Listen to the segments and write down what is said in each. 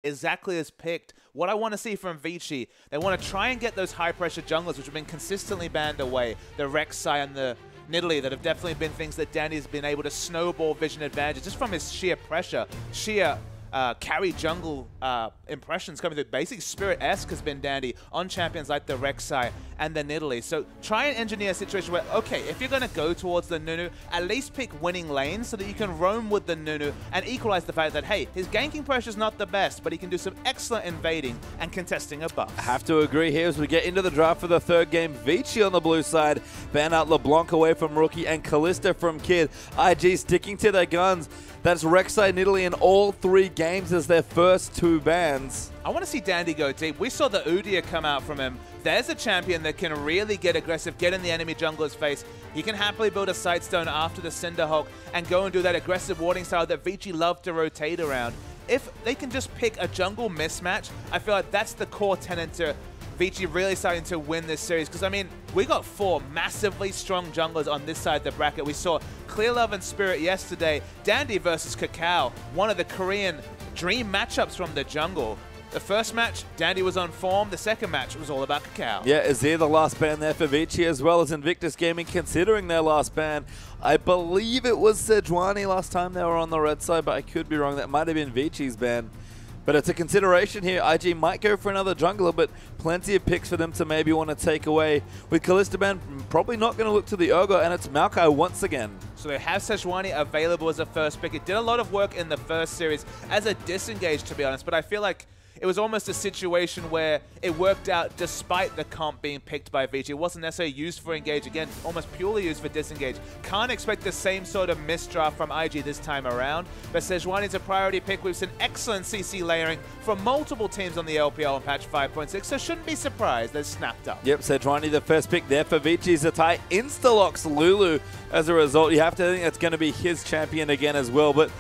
exactly as picked. What I want to see from Vici, they want to try and get those high-pressure junglers, which have been consistently banned away. The Rek'Sai and the Nidalee that have definitely been things that Dandy's been able to snowball vision advantage just from his sheer pressure, sheer carry jungle impressions coming through. Basic Spirit-esque has been Dandy on champions like the Rek'Sai and the Nidalee. So try and engineer a situation where, okay, if you're going to go towards the Nunu, at least pick winning lanes so that you can roam with the Nunu and equalize the fact that, hey, his ganking pressure is not the best, but he can do some excellent invading and contesting a buff. I have to agree here as we get into the draft for the third game. Vici on the blue side, ban out LeBlanc away from Rookie and Kalista from Kid. IG sticking to their guns. That's Rek'Sai, Nidalee in all 3 games as their first 2 bans. I want to see Dandy go deep. We saw the Udyr come out from him. There's a champion that can really get aggressive, get in the enemy jungler's face. He can happily build a Sightstone after the Cinderhawk and go and do that aggressive warding style that Vici loved to rotate around. If they can just pick a jungle mismatch, I feel like that's the core tenet to Vici really starting to win this series. Because, I mean, we got 4 massively strong junglers on this side of the bracket. We saw Clear Love and Spirit yesterday. Dandy versus Kakao, one of the Korean dream matchups from the jungle. The first match, Dandy was on form. The second match was all about Kakao. Yeah, Azir the last ban there for Vici, as well as Invictus Gaming considering their last ban. I believe it was Sejuani last time they were on the red side, but I could be wrong. That might have been Vici's ban. But it's a consideration here. IG might go for another jungler, but plenty of picks for them to maybe want to take away. With Kalista ban, probably not going to look to the Urgot, and it's Maokai once again. So they have Sejuani available as a first pick. It did a lot of work in the first series as a disengage, to be honest, but I feel like it was almost a situation where it worked out despite the comp being picked by Vici. It wasn't necessarily used for engage. Again, almost purely used for disengage. Can't expect the same sort of misdraft from IG this time around. But Sejuani is a priority pick. We've seen excellent CC layering from multiple teams on the LPL on patch 5.6, so shouldn't be surprised they're snapped up. Yep, Sejuani the first pick there for Vici. Zatai insta-locks Lulu as a result. You have to think that's going to be his champion again as well, but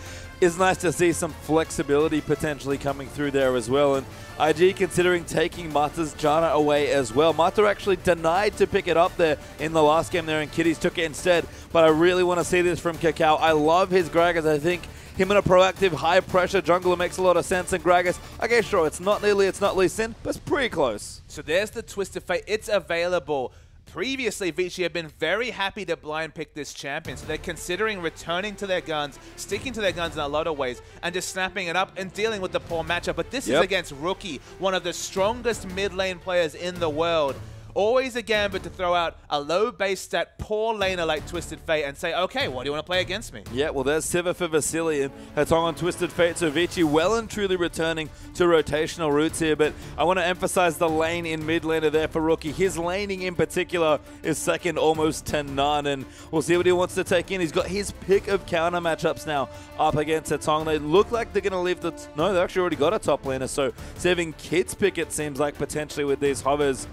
it's nice to see some flexibility potentially coming through there as well. And IG considering taking Mata's Janna away as well. Mata actually denied to pick it up there in the last game there, and Kitties took it instead. But I really want to see this from Kakao. I love his Gragas. I think him in a proactive, high-pressure jungler makes a lot of sense. And Gragas, okay, sure, it's not Lily, it's not Lee Sin, but it's pretty close. So there's the Twisted Fate. It's available. Previously, Vici have been very happy to blind pick this champion, so they're considering returning to their guns, sticking to their guns in a lot of ways, and just snapping it up and dealing with the poor matchup. But this is against Rookie, one of the strongest mid lane players in the world. Always a gambit to throw out a low base stat, poor laner like Twisted Fate and say, okay, what do you want to play against me? Yeah, well, there's Siva for Vasily and Hatong on Twisted Fate. So Vici well and truly returning to rotational roots here. But I want to emphasize the lane in mid laner there for Rookie. His laning in particular is second almost to none. And we'll see what he wants to take in. He's got his pick of counter matchups now up against Hatong. They look like they're going to leave the... No, they actually already got a top laner. So saving Kit's pick, it seems like, potentially with these hovers.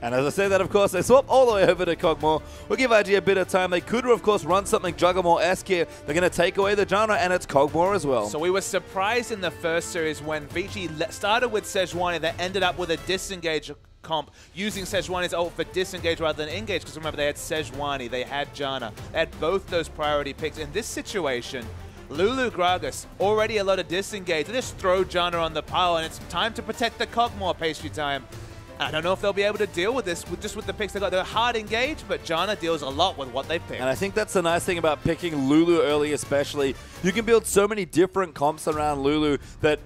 And as I say that, of course, they swap all the way over to Kog'Maw. We'll give IG a bit of time. They could, of course, run something Juggernaut-esque here. They're going to take away the Janna, and it's Kog'Maw as well. So we were surprised in the first series when Vici started with Sejuani that ended up with a disengage comp using Sejuani's ult for disengage rather than engage. Because remember, they had Sejuani, they had Janna. They had both those priority picks. In this situation, Lulu Gragas, already a lot of disengage. They just throw Janna on the pile, and it's time to protect the Kog'Maw pastry time. I don't know if they'll be able to deal with this just with the picks they got. They're hard engaged, but Janna deals a lot with what they pick. And I think that's the nice thing about picking Lulu early especially. You can build so many different comps around Lulu that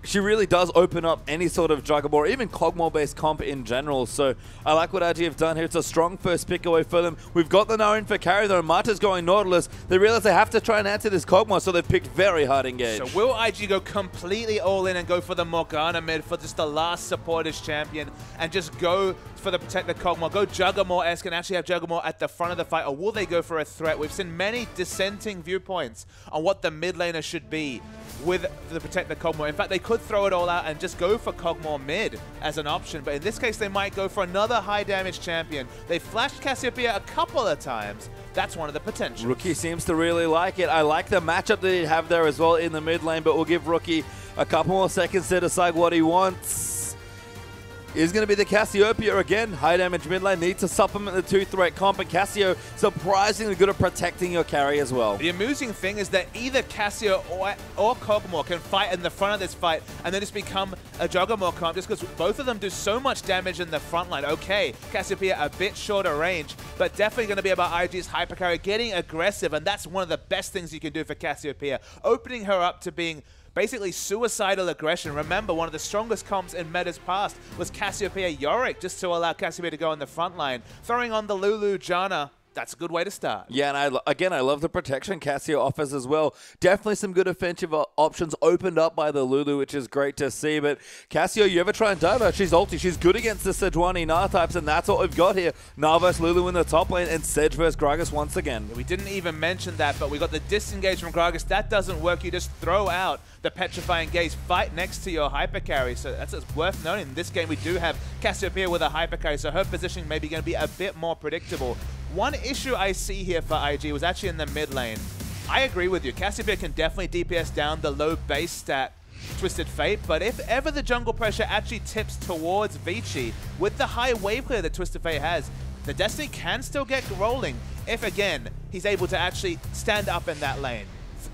she really does open up any sort of Juggernaut or even Kog'Maw-based comp in general. So I like what IG have done here. It's a strong first pick away for them. We've got the Naren for carry though. Mata's going Nautilus. They realize they have to try and answer this Kog'Maw, so they've picked very hard engage. So will IG go completely all in and go for the Morgana mid for just the last support as champion and just go for the protect the Kog'Maw, go Juggernaut-esque and actually have Juggernaut at the front of the fight, or will they go for a threat? We've seen many dissenting viewpoints on what the mid laner should be with the protect the Kog'Maw. In fact, they could throw it all out and just go for Kog'Maw mid as an option, but in this case, they might go for another high damage champion. They flashed Cassiopeia a couple of times. That's one of the potentials. Rookie seems to really like it. I like the matchup that he'd have there as well in the mid lane, but we'll give Rookie a couple more seconds to decide what he wants. is going to be the Cassiopeia again. High damage mid lane needs to supplement the 2-threat comp, and Cassio surprisingly good at protecting your carry as well. The amusing thing is that either Cassio or Kog'Maw can fight in the front of this fight and then just become a Juggernaut comp just because both of them do so much damage in the front line. Okay, Cassiopeia a bit shorter range, but definitely going to be about IG's hypercarry getting aggressive, and that's one of the best things you can do for Cassiopeia, opening her up to being basically suicidal aggression. Remember, one of the strongest comps in metas past was Cassiopeia Yorick, just to allow Cassiopeia to go in the front line. Throwing on the Lulu Janna, that's a good way to start. Yeah, and I love the protection Cassio offers as well. Definitely some good offensive options opened up by the Lulu, which is great to see. But Cassio, you ever try and dive her? She's ulti. She's good against the Sejuani Gnar types, and that's what we've got here. Gnar versus Lulu in the top lane, and Sej versus Gragas once again. We didn't even mention that, but we got the disengage from Gragas. That doesn't work. You just throw out the Petrifying Gaze, fight next to your hypercarry. So that's worth noting. In this game, we do have Cassiopeia with a hypercarry, so her positioning may be going to be a bit more predictable. One issue I see here for IG was actually in the mid lane. I agree with you. Cassiopeia can definitely DPS down the low base stat Twisted Fate, but if ever the jungle pressure actually tips towards Vici, with the high wave clear that Twisted Fate has, the Destiny can still get rolling if, again, he's able to actually stand up in that lane.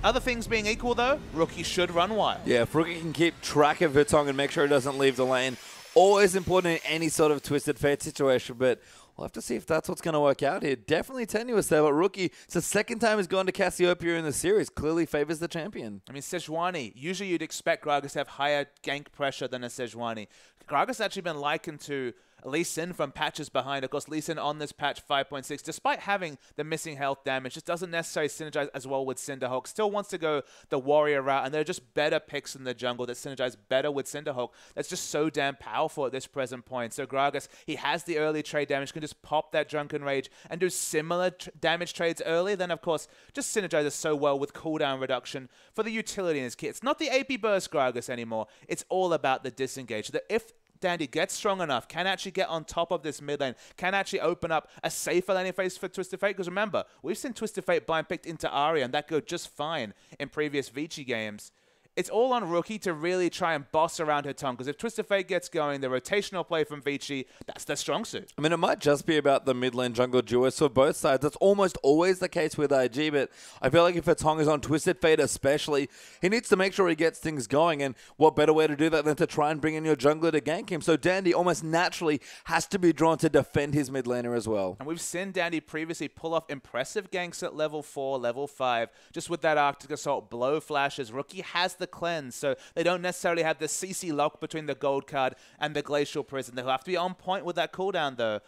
Other things being equal, though, Rookie should run wild. Yeah, if Rookie can keep track of Vitong and make sure he doesn't leave the lane, always important in any sort of Twisted Fate situation, but we'll have to see if that's what's going to work out here. Definitely tenuous there, but Rookie, it's the second time he's gone to Cassiopeia in the series. Clearly favors the champion. I mean, Sejuani, usually you'd expect Gragas to have higher gank pressure than a Sejuani. Gragas has actually been likened to Lee Sin from patches behind. Of course, Lee Sin on this patch 5.6, despite having the missing health damage, just doesn't necessarily synergize as well with Cinderhawk. Still wants to go the warrior route, and there are just better picks in the jungle that synergize better with Cinderhawk. That's just so damn powerful at this present point. So Gragas, he has the early trade damage, can just pop that Drunken Rage and do similar damage trades early. Then, of course, just synergizes so well with cooldown reduction for the utility in his kit. It's not the AP burst Gragas anymore. It's all about the disengage. That if Dandy gets strong enough, can actually get on top of this mid lane, can actually open up a safer laning phase for Twisted Fate. Because remember, we've seen Twisted Fate blind picked into Arya, and that go just fine in previous Vici games. It's all on Rookie to really try and boss around her tongue, because if Twisted Fate gets going, the rotational play from Vici, that's their strong suit. I mean, it might just be about the mid lane jungle duos for both sides. That's almost always the case with IG, but I feel like if Atong is on Twisted Fate especially, he needs to make sure he gets things going, and what better way to do that than to try and bring in your jungler to gank him. So Dandy almost naturally has to be drawn to defend his mid laner as well. And we've seen Dandy previously pull off impressive ganks at level 4, level 5, just with that Arctic Assault blow flashes. Rookie has the cleanse, so they don't necessarily have the CC lock between the gold card and the Glacial Prison. They'll have to be on point with that cooldown, though.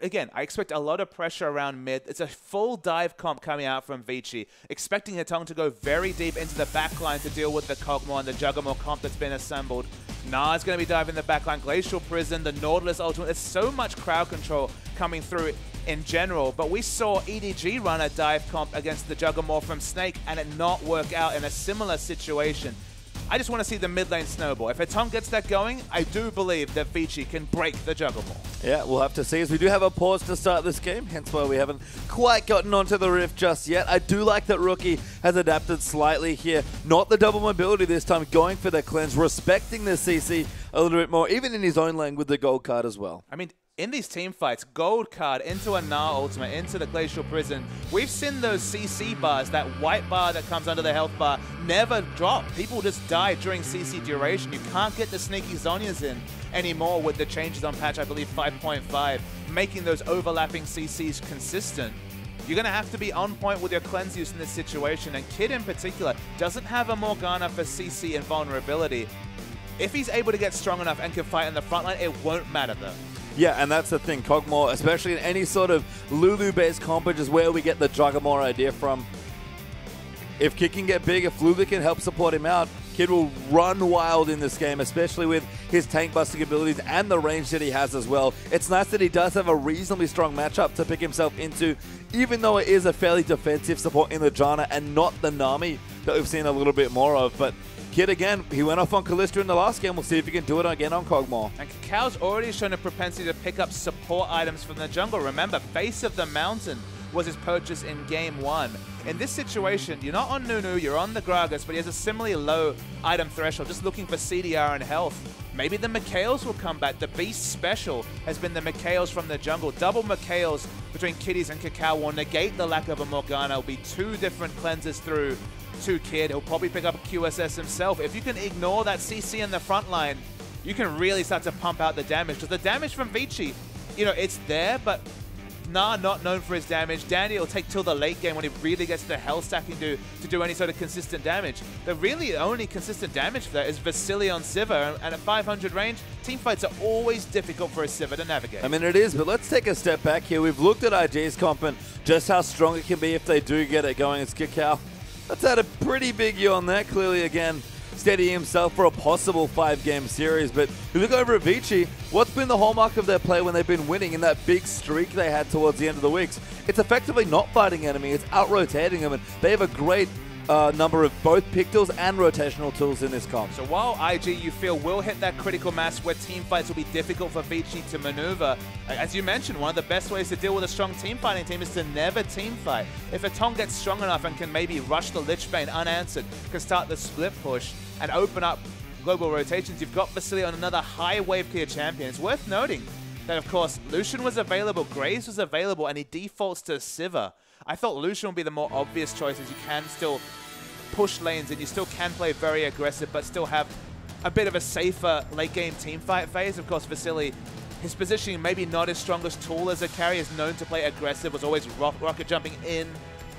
Again, I expect a lot of pressure around mid. It's a full dive comp coming out from Vici, expecting Atong to go very deep into the backline to deal with the Kog'Maw and the Juggernaut comp that's been assembled. Gnar going to be diving the backline, Glacial Prison, the Nautilus ultimate. There's so much crowd control coming through in general, but we saw EDG run a dive comp against the Juggernaut from Snake and it not work out in a similar situation. I just want to see the mid lane snowball. If Atong gets that going, I do believe that Vici can break the Juggernaut. Yeah, we'll have to see, as we do have a pause to start this game, hence why we haven't quite gotten onto the Rift just yet. I do like that Rookie has adapted slightly here. Not the double mobility this time, going for the cleanse, respecting the CC a little bit more, even in his own lane with the gold card as well. I mean, in these team fights, gold card into a Gnar ultimate, into the Glacial Prison, we've seen those CC bars, that white bar that comes under the health bar, never drop. People just die during CC duration. You can't get the sneaky Zhonya's in anymore with the changes on patch, I believe, 5.5, making those overlapping CCs consistent. You're going to have to be on point with your cleanse use in this situation, and Kid in particular doesn't have a Morgana for CC and vulnerability. If he's able to get strong enough and can fight in the front line, it won't matter though. Yeah, and that's the thing. Kog'Maw, especially in any sort of Lulu-based comp, which is where we get the Juggernaut idea from. If Kid can get big, if Lulu can help support him out, Kid will run wild in this game, especially with his tank busting abilities and the range that he has as well. It's nice that he does have a reasonably strong matchup to pick himself into, even though it is a fairly defensive support in the Janna and not the Nami that we've seen a little bit more of. But Kid, again, he went off on Kalista in the last game. We'll see if he can do it again on Kog'Maw. And Cacao's already shown a propensity to pick up support items from the jungle. Remember, Face of the Mountain was his purchase in Game 1. In this situation, you're not on Nunu, you're on the Gragas, but he has a similarly low item threshold, just looking for CDR and health. Maybe the Mikhails will come back. The Beast special has been the Mikhails from the jungle. Double Mikhails between Kitties and Cacao will negate the lack of a Morgana. It'll be 2 different cleanses through to Kid. He'll probably pick up a QSS himself. If you can ignore that CC in the front line, you can really start to pump out the damage. Because the damage from Vici, you know, it's there, but not known for his damage. Dandy will take till the late game when he really gets the health stacking to do any sort of consistent damage. The really only consistent damage for that is Vasily on Sivir, and at 500 range, teamfights are always difficult for a Sivir to navigate. I mean, it is, but let's take a step back here. We've looked at IG's comp and just how strong it can be if they do get it going as Cacao. That's had a pretty big year on that, clearly, again, steadying himself for a possible 5-game series. But you look over at Vici, what's been the hallmark of their play when they've been winning in that big streak they had towards the end of the weeks? It's effectively not fighting enemy, it's out-rotating them, and they have a great number of both pick tools and rotational tools in this comp. So while IG, you feel, will hit that critical mass where team fights will be difficult for Vici to maneuver, as you mentioned, one of the best ways to deal with a strong team fighting team is to never team fight. If a Tong gets strong enough and can maybe rush the Lich Bane unanswered, can start the split push and open up global rotations, you've got Vasily on another high wave clear champion. It's worth noting that, of course, Lucian was available, Graves was available, and he defaults to Sivir. I thought Lucian would be the more obvious choice, as you can still push lanes and you still can play very aggressive but still have a bit of a safer late game team fight phase. Of course, Vasily, his positioning maybe not his strongest tool as a carry, is known to play aggressive, was always rocket jumping in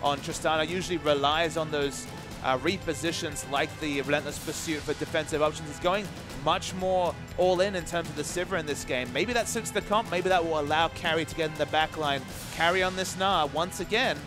on Tristana, usually relies on those repositions like the Relentless Pursuit for defensive options. He's going much more all in terms of the Sivir in this game. Maybe that suits the comp, maybe that will allow Carry to get in the backline. Carry on this Gnar, once again,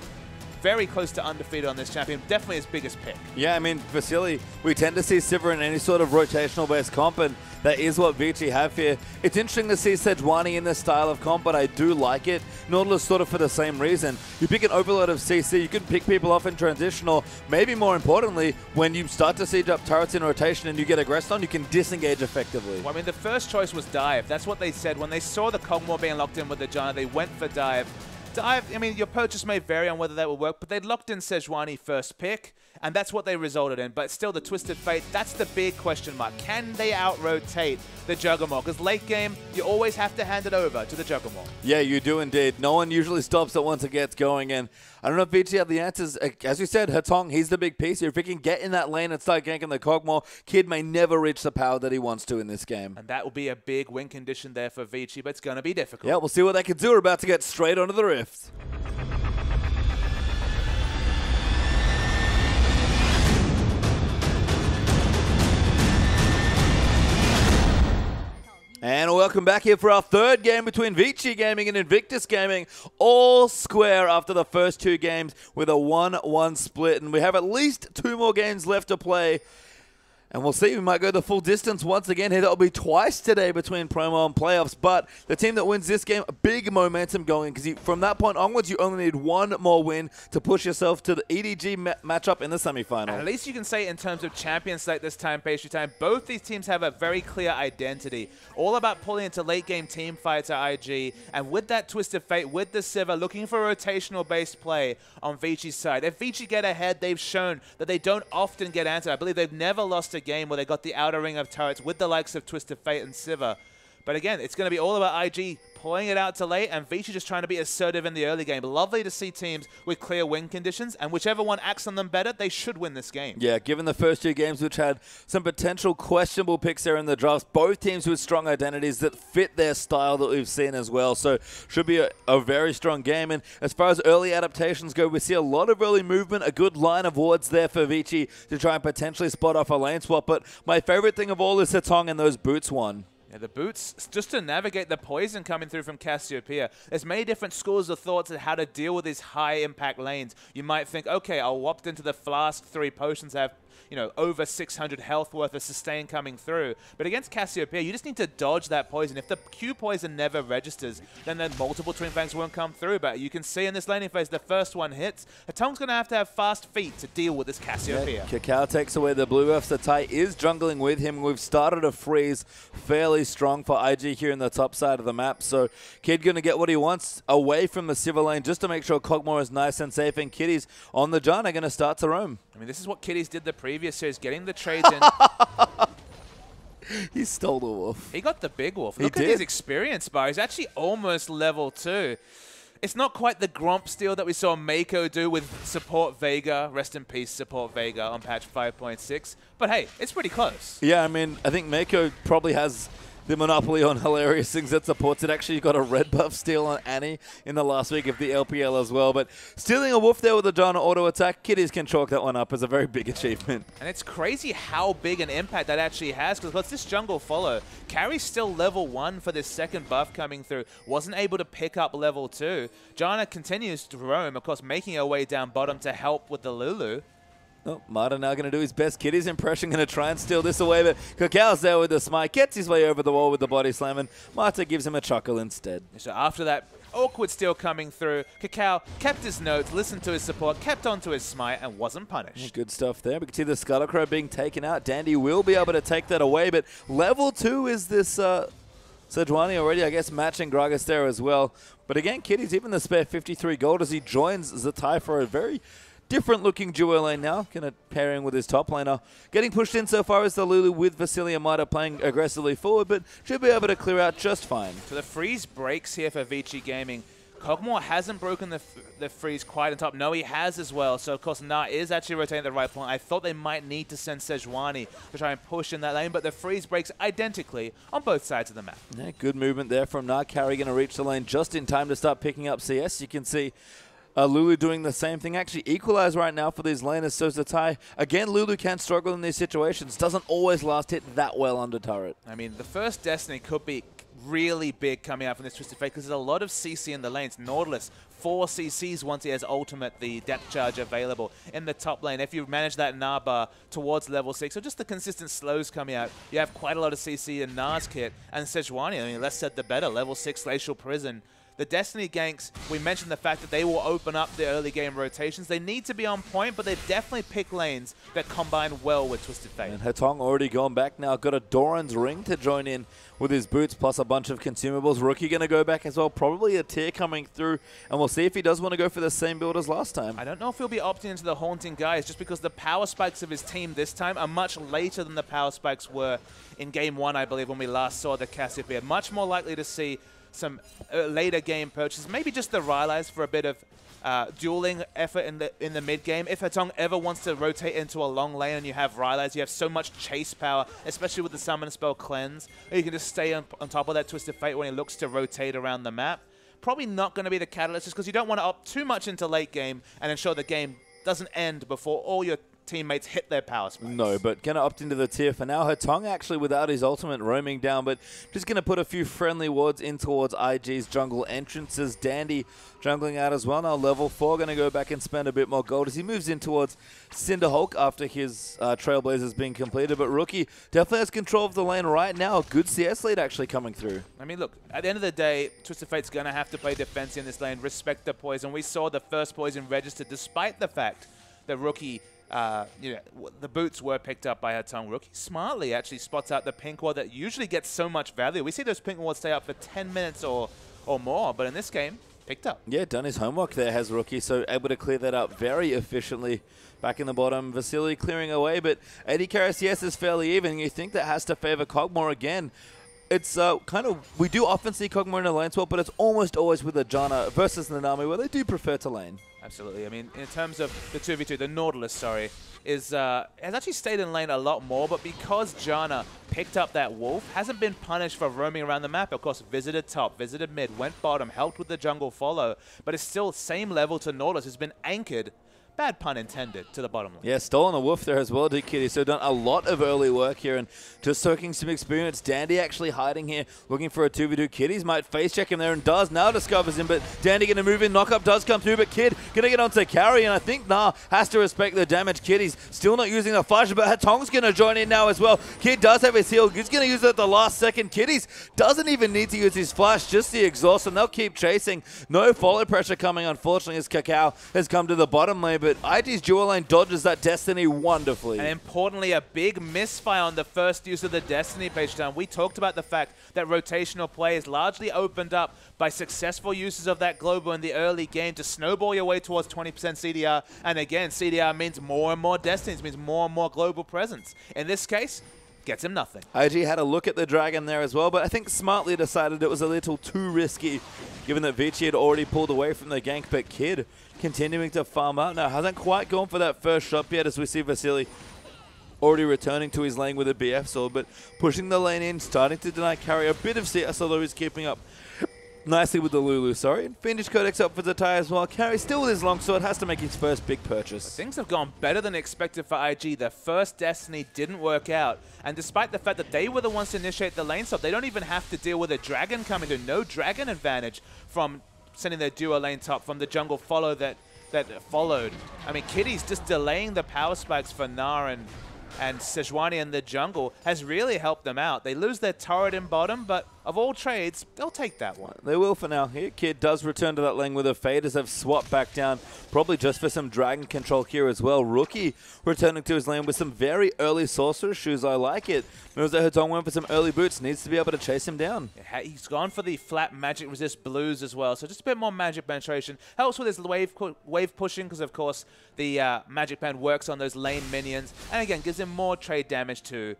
very close to undefeated on this champion. Definitely his biggest pick. Yeah, I mean, Vasily, we tend to see Sivir in any sort of rotational-based comp, and that is what Vici have here. It's interesting to see Sejuani in this style of comp, but I do like it. Nautilus sort of for the same reason. You pick an overload of CC, you can pick people off in transition, or maybe more importantly, when you start to siege up turrets in rotation and you get aggressed on, you can disengage effectively. Well, I mean, the first choice was Dive. That's what they said. When they saw the Kog'Maw being locked in with the Janna, they went for Dive. Dive, I mean, your purchase may vary on whether that will work, but they'd locked in Sejuani first pick, and that's what they resulted in. But still, the Twisted Fate, that's the big question mark. Can they out-rotate the Juggernaut? Because late game, you always have to hand it over to the Juggernaut. Yeah, you do indeed. No one usually stops it once it gets going, and I don't know if Vici have the answers. As you said, Hatong, he's the big piece here. If he can get in that lane and start ganking the Kog'Maw, Kid may never reach the power that he wants to in this game. And that will be a big win condition there for Vici, but it's going to be difficult. Yeah, we'll see what they can do. We're about to get straight onto the Rift. And welcome back here for our third game between Vici Gaming and Invictus Gaming. All square after the first 2 games with a 1-1 split. And we have at least 2 more games left to play. And we'll see, we might go the full distance once again here. That'll be twice today between promo and playoffs. But the team that wins this game, big momentum going. Because from that point onwards, you only need 1 more win to push yourself to the EDG matchup in the semifinal. At least you can say in terms of champion slate this time, Pastry Time, both these teams have a very clear identity. All about pulling into late game team fights at IG. And with that Twisted Fate, with the Sivir, looking for rotational based play on Vici's side. If Vici get ahead, they've shown that they don't often get answered. I believe they've never lost a game where they got the outer ring of turrets with the likes of Twisted Fate and Sivir. But again, it's going to be all about IG pulling it out to late, and Vici just trying to be assertive in the early game. Lovely to see teams with clear win conditions, and whichever one acts on them better, they should win this game. Yeah, given the first 2 games, which had some potential questionable picks there in the drafts, both teams with strong identities that fit their style that we've seen as well. So should be a very strong game. And as far as early adaptations go, we see a lot of early movement, a good line of wards there for Vici to try and potentially spot off a lane swap. But my favorite thing of all is Hatong and those boots one. Yeah, the boots, just to navigate the poison coming through from Cassiopeia. There's many different schools of thoughts on how to deal with these high-impact lanes. You might think, okay, I'll opt into the Flask 3 potions I have you know, over 600 health worth of sustain coming through. But against Cassiopeia, you just need to dodge that poison. If the Q poison never registers, then the multiple Twin Fangs won't come through. But you can see in this laning phase, the first one hits. Hatong's going to have fast feet to deal with this Cassiopeia. Yeah, Cacao takes away the blue buff. Zatai is jungling with him. We've started a freeze fairly strong for IG here in the top side of the map. So Kid going to get what he wants away from the Sivir lane just to make sure Kog'Maw is nice and safe. And Kitty's on the John are going to start to roam. I mean, this is what Kitties did the previous series, getting the trades in. He stole the wolf. He got the big wolf. Look at his experience bar. He's actually almost level 2. It's not quite the Gromp steal that we saw Mako do with Support Vega. Rest in peace, Support Vega on patch 5.6. But hey, it's pretty close. Yeah, I mean, I think Mako probably has the monopoly on hilarious things that supports it. Actually, you got a red buff steal on Annie in the last week of the LPL as well. But stealing a wolf there with a John auto attack, Kitties can chalk that one up as a very big achievement. And it's crazy how big an impact that actually has, because what's this jungle follow? Carry's still level 1 for this second buff coming through. Wasn't able to pick up level 2. Janna continues to roam, of course, making her way down bottom to help with the Lulu. Oh, Marta now going to do his best. Kitty's impression, going to try and steal this away, but Cacao's there with the smite, gets his way over the wall with the body slam, and Marta gives him a chuckle instead. So after that awkward steal coming through, Cacao kept his notes, listened to his support, kept onto his smite, and wasn't punished. Good stuff there. We can see the Scuttlecrow being taken out. Dandy will be able to take that away, but level 2 is this Sejuani already, I guess, matching Gragas there as well. But again, Kitty's even the spare 53 gold as he joins Zatai for a very different looking duo lane now, kind of pairing with his top laner. Getting pushed in so far is the Lulu with Vici and Marta playing aggressively forward, but should be able to clear out just fine. So the freeze breaks here for Vici Gaming. Kog'Maw hasn't broken the freeze quite on top. No, he has as well. So, of course, Na is actually rotating at the right point. I thought they might need to send Sejuani to try and push in that lane, but the freeze breaks identically on both sides of the map. Yeah, good movement there from Na. Carry going to reach the lane just in time to start picking up CS. You can see Lulu doing the same thing. Actually equalize right now for these laners. So Zatai, again, Lulu can struggle in these situations. Doesn't always last hit that well under turret. I mean, the first Destiny could be really big coming out from this Twisted Fate because there's a lot of CC in the lanes. Nautilus, 4 CCs once he has ultimate, the depth charge available in the top lane. If you manage that Na bar towards level 6, or just the consistent slows coming out, you have quite a lot of CC in Na's kit. And Sejuani, I mean, less said the better. Level 6 Glacial Prison. The Destiny ganks, we mentioned the fact that they will open up the early game rotations. They need to be on point, but they've definitely picked lanes that combine well with Twisted Fate. And Hatong already gone back now. Got a Doran's ring to join in with his boots, plus a bunch of consumables. Rookie going to go back as well. Probably a tier coming through, and we'll see if he does want to go for the same build as last time. I don't know if he'll be opting into the Haunting Guys, just because the power spikes of his team this time are much later than the power spikes were in Game 1, I believe, when we last saw the Cassiopeia. Much more likely to see some later game purchases, maybe just the Rylai's for a bit of dueling effort in the mid game. If Hatong ever wants to rotate into a long lane and you have Rylai's, you have so much chase power, especially with the summon spell Cleanse, or you can just stay on top of that Twisted Fate when he looks to rotate around the map. Probably not going to be the catalyst, just because you don't want to opt too much into late game and ensure the game doesn't end before all your teammates hit their power spikes. No, but going to opt into the tier for now. Hatong actually without his ultimate roaming down, but just going to put a few friendly wards in towards IG's jungle entrances. Dandy jungling out as well. Now level 4 going to go back and spend a bit more gold as he moves in towards Cinderhulk after his Trailblazers being completed. But Rookie definitely has control of the lane right now. A good CS lead actually coming through. I mean, look, at the end of the day, Twisted Fate's going to have to play defense in this lane, respect the poison. We saw the first poison registered despite the fact that Rookie the boots were picked up by Hatong. Rookie smartly actually spots out the pink ward that usually gets so much value. We see those pink wards stay up for 10 minutes or more, but in this game, picked up. Yeah, done his homework there, has Rookie, so able to clear that up very efficiently. Back in the bottom, Vasily clearing away, but 80 carry CS is fairly even. You think that has to favor Kog'Maw again. It's we do often see Kog'Maw in a lane swap, but it's almost always with a Janna versus the Nami where they do prefer to lane. Absolutely. I mean, in terms of the 2v2, the Nautilus, sorry, has actually stayed in lane a lot more, but because Janna picked up that wolf, hasn't been punished for roaming around the map. Of course, visited top, visited mid, went bottom, helped with the jungle follow, but it's still same level to Nautilus, who's been anchored bad pun intended, to the bottom lane. Yeah, stolen a woof there as well, did Kitty. So done a lot of early work here and just soaking some experience. Dandy actually hiding here, looking for a 2v2. Kitties might face check him there and does. Now discovers him, but Dandy going to move in. Knockup does come through, but Kid going to get onto carry, and I think has to respect the damage. Kitty's still not using the flash, but Hatong's going to join in now as well. Kid does have his heal. He's going to use it at the last second. Kitties doesn't even need to use his flash, just the exhaust, and they'll keep chasing. No follow pressure coming, unfortunately, as Kakao has come to the bottom lane, but IG's dual lane dodges that Destiny wonderfully. And importantly, a big misfire on the first use of the Destiny page down. We talked about the fact that rotational play is largely opened up by successful uses of that global in the early game to snowball your way towards 20% CDR. And again, CDR means more and more Destinies, means more and more global presence. In this case, gets him nothing. IG had a look at the Dragon there as well, but I think smartly decided it was a little too risky, given that Vici had already pulled away from the gank, but Kid continuing to farm out now. Hasn't quite gone for that first shot yet, as we see Vasily already returning to his lane with a BF sword, but pushing the lane in, starting to deny carry a bit of CS, although he's keeping up nicely with the Lulu, sorry. Vintage Codex up for Zatai as well. Carry still with his longsword, has to make his first big purchase. Things have gone better than expected for IG. Their first Destiny didn't work out, and despite the fact that they were the ones to initiate the lane swap, they don't even have to deal with a Dragon coming to. No Dragon advantage from sending their duo lane top from the jungle follow that followed. I mean, Kitty's just delaying the power spikes for Gnar and Sejuani in the jungle has really helped them out. They lose their turret in bottom, but of all trades, they'll take that one. They will for now. Here, Kid does return to that lane with a fade as they've swapped back down, probably just for some Dragon control here as well. Rookie returning to his lane with some very early Sorcerer shoes. I like it. Knows that Hatong went for some early boots. Needs to be able to chase him down. He's gone for the flat magic resist blues as well, so just a bit more magic penetration. Helps with his wave pushing because, of course, the magic band works on those lane minions. And again, gives him more trade damage to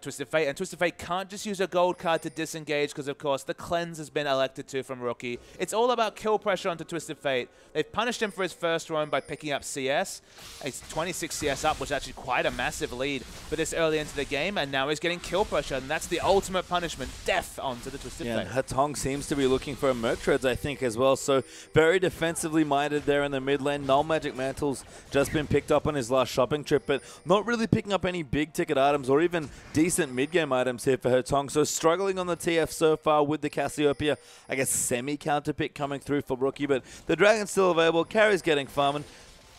Twisted Fate, and Twisted Fate can't just use a gold card to disengage because, of course, the cleanse has been elected to from Rookie. It's all about kill pressure onto Twisted Fate. They've punished him for his first roam by picking up CS. He's 26 CS up, which is actually quite a massive lead for this early into the game, and now he's getting kill pressure, and that's the ultimate punishment, death onto the Twisted Fate. Hatong seems to be looking for a Merc Treads, I think, as well, so very defensively minded there in the mid lane. Null Magic Mantle's just been picked up on his last shopping trip, but not really picking up any big ticket items or even decent mid-game items here for Hatong. So struggling on the TF so far with the Cassiopeia. I guess semi-counter pick coming through for Rookie, but the Dragon's still available. Carry's getting farming.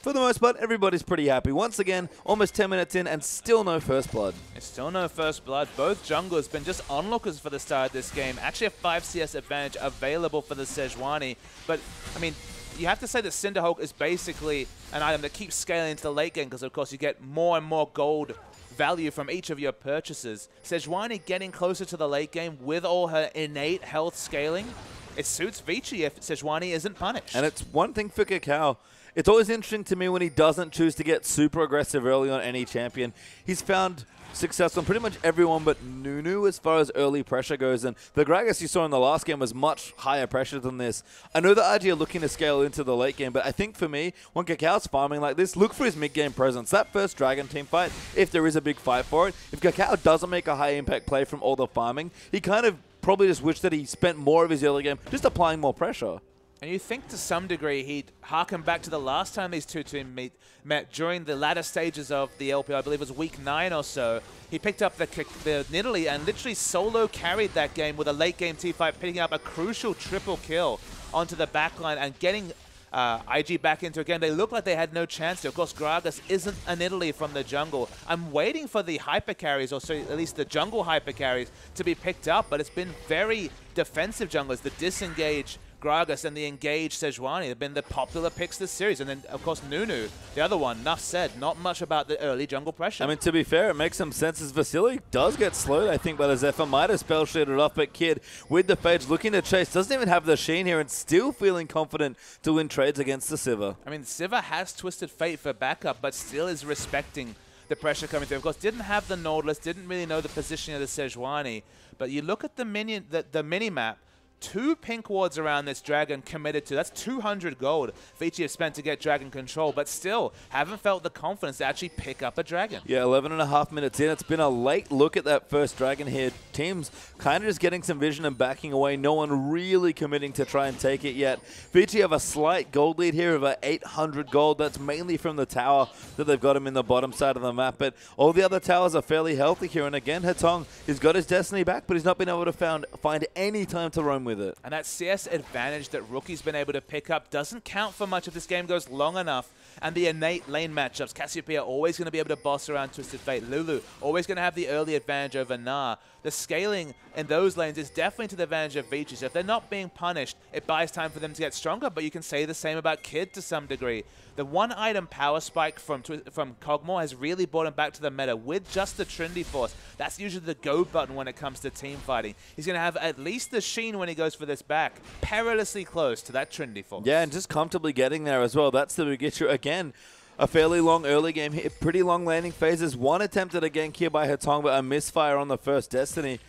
For the most part, everybody's pretty happy. Once again, almost 10 minutes in and still no first blood. It's still no first blood. Both junglers been just onlookers for the start of this game. Actually a 5 CS advantage available for the Sejuani. But, I mean, you have to say that Cinderhulk is basically an item that keeps scaling into the late game because, of course, you get more and more gold value from each of your purchases. Sejuani getting closer to the late game with all her innate health scaling. It suits Vici if Sejuani isn't punished. And it's one thing for Kakao. It's always interesting to me when he doesn't choose to get super aggressive early on any champion. He's found success on pretty much everyone but Nunu as far as early pressure goes, and the Gragas you saw in the last game was much higher pressure than this. I know that IG are looking to scale into the late game, but I think for me, when Kakao's farming like this, look for his mid-game presence. That first Dragon team fight, if there is a big fight for it, if Kakao doesn't make a high-impact play from all the farming, he kind of probably just wished that he spent more of his early game just applying more pressure. And you think to some degree he'd harken back to the last time these two teams met during the latter stages of the LPL, I believe it was week 9 or so. He picked up the Nidalee and literally solo carried that game with a late game T5, picking up a crucial triple kill onto the backline and getting IG back into a game. They look like they had no chance to. Of course, Gragas isn't a Nidalee from the jungle. I'm waiting for the hyper carries, or so at least the jungle hyper carries, to be picked up, but it's been very defensive junglers. The disengage Gragas and the engaged Sejuani have been the popular picks this series. And then, of course, Nunu, the other one, enough said, not much about the early jungle pressure. I mean, to be fair, it makes some sense as Vasily does get slowed, I think, by the Zephyr. Might have spell shielded off, but Kid, with the Phage, looking to chase, doesn't even have the Sheen here and still feeling confident to win trades against the Sivir. I mean, Sivir has Twisted Fate for backup, but still is respecting the pressure coming through. Of course, didn't have the Nautilus, didn't really know the position of the Sejuani, but you look at the mini-map, 2 pink wards around this dragon committed to. That's 200 gold Vici have spent to get dragon control, but still haven't felt the confidence to actually pick up a dragon. Yeah, 11.5 minutes in. It's been a late look at that first dragon here. Teams kind of just getting some vision and backing away. No one really committing to try and take it yet. Vici have a slight gold lead here of 800 gold. That's mainly from the tower that they've got him in the bottom side of the map, but all the other towers are fairly healthy here. And again, Hetong, he's got his destiny back, but he's not been able to find any time to roam with it. And that CS advantage that Rookie's been able to pick up doesn't count for much if this game goes long enough. And the innate lane matchups, Cassiopeia always going to be able to boss around Twisted Fate. Lulu always going to have the early advantage over Nah. The scaling in those lanes is definitely to the advantage of Vici. So if they're not being punished, it buys time for them to get stronger. But you can say the same about Kid to some degree. The one item power spike from Kog'Maw has really brought him back to the meta with just the Trinity Force. That's usually the go button when it comes to team fighting. He's going to have at least the Sheen when he goes for this back. Perilously close to that Trinity Force. Yeah, and just comfortably getting there as well. That's the big issue. Again, a fairly long early game here. Pretty long landing phases. One attempted a gank here by Hetong, but a misfire on the first Destiny.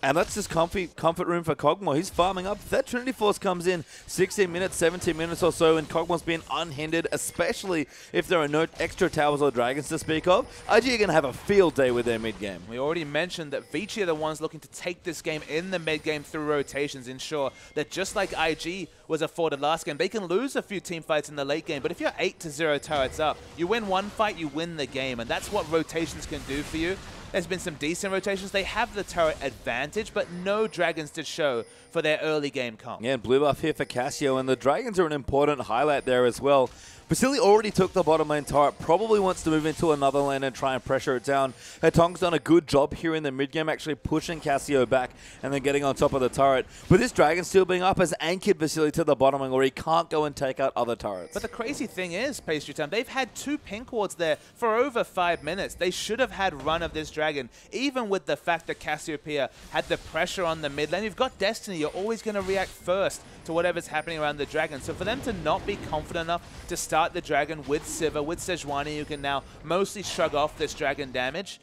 And that's just comfort room for Kog'Maw. He's farming up. If that Trinity Force comes in 16 minutes, 17 minutes or so, and Kog'Maw's being unhindered, especially if there are no extra towers or dragons to speak of, IG are going to have a field day with their mid-game. We already mentioned that Vici are the ones looking to take this game in the mid-game through rotations, ensure that just like IG was afforded last game, they can lose a few team fights in the late game, but if you're 8-0 turrets up, you win one fight, you win the game, and that's what rotations can do for you. There's been some decent rotations. They have the turret advantage, but no dragons to show for their early game comp. Yeah, and blue buff here for Cassio, and the dragons are an important highlight there as well. Vasily already took the bottom lane turret, probably wants to move into another lane and try and pressure it down. Hetong's done a good job here in the mid-game, actually pushing Cassio back and then getting on top of the turret. But this dragon still being up has anchored Vasily to the bottom lane where he can't go and take out other turrets. But the crazy thing is, Pastry Time, they've had 2 pink wards there for over 5 minutes. They should have had run of this dragon, even with the fact that Cassiopeia had the pressure on the mid lane. You've got Destiny, you're always going to react first to whatever's happening around the dragon. So for them to not be confident enough to start the dragon with Sivir, with Sejuani, who can now mostly shrug off this dragon damage,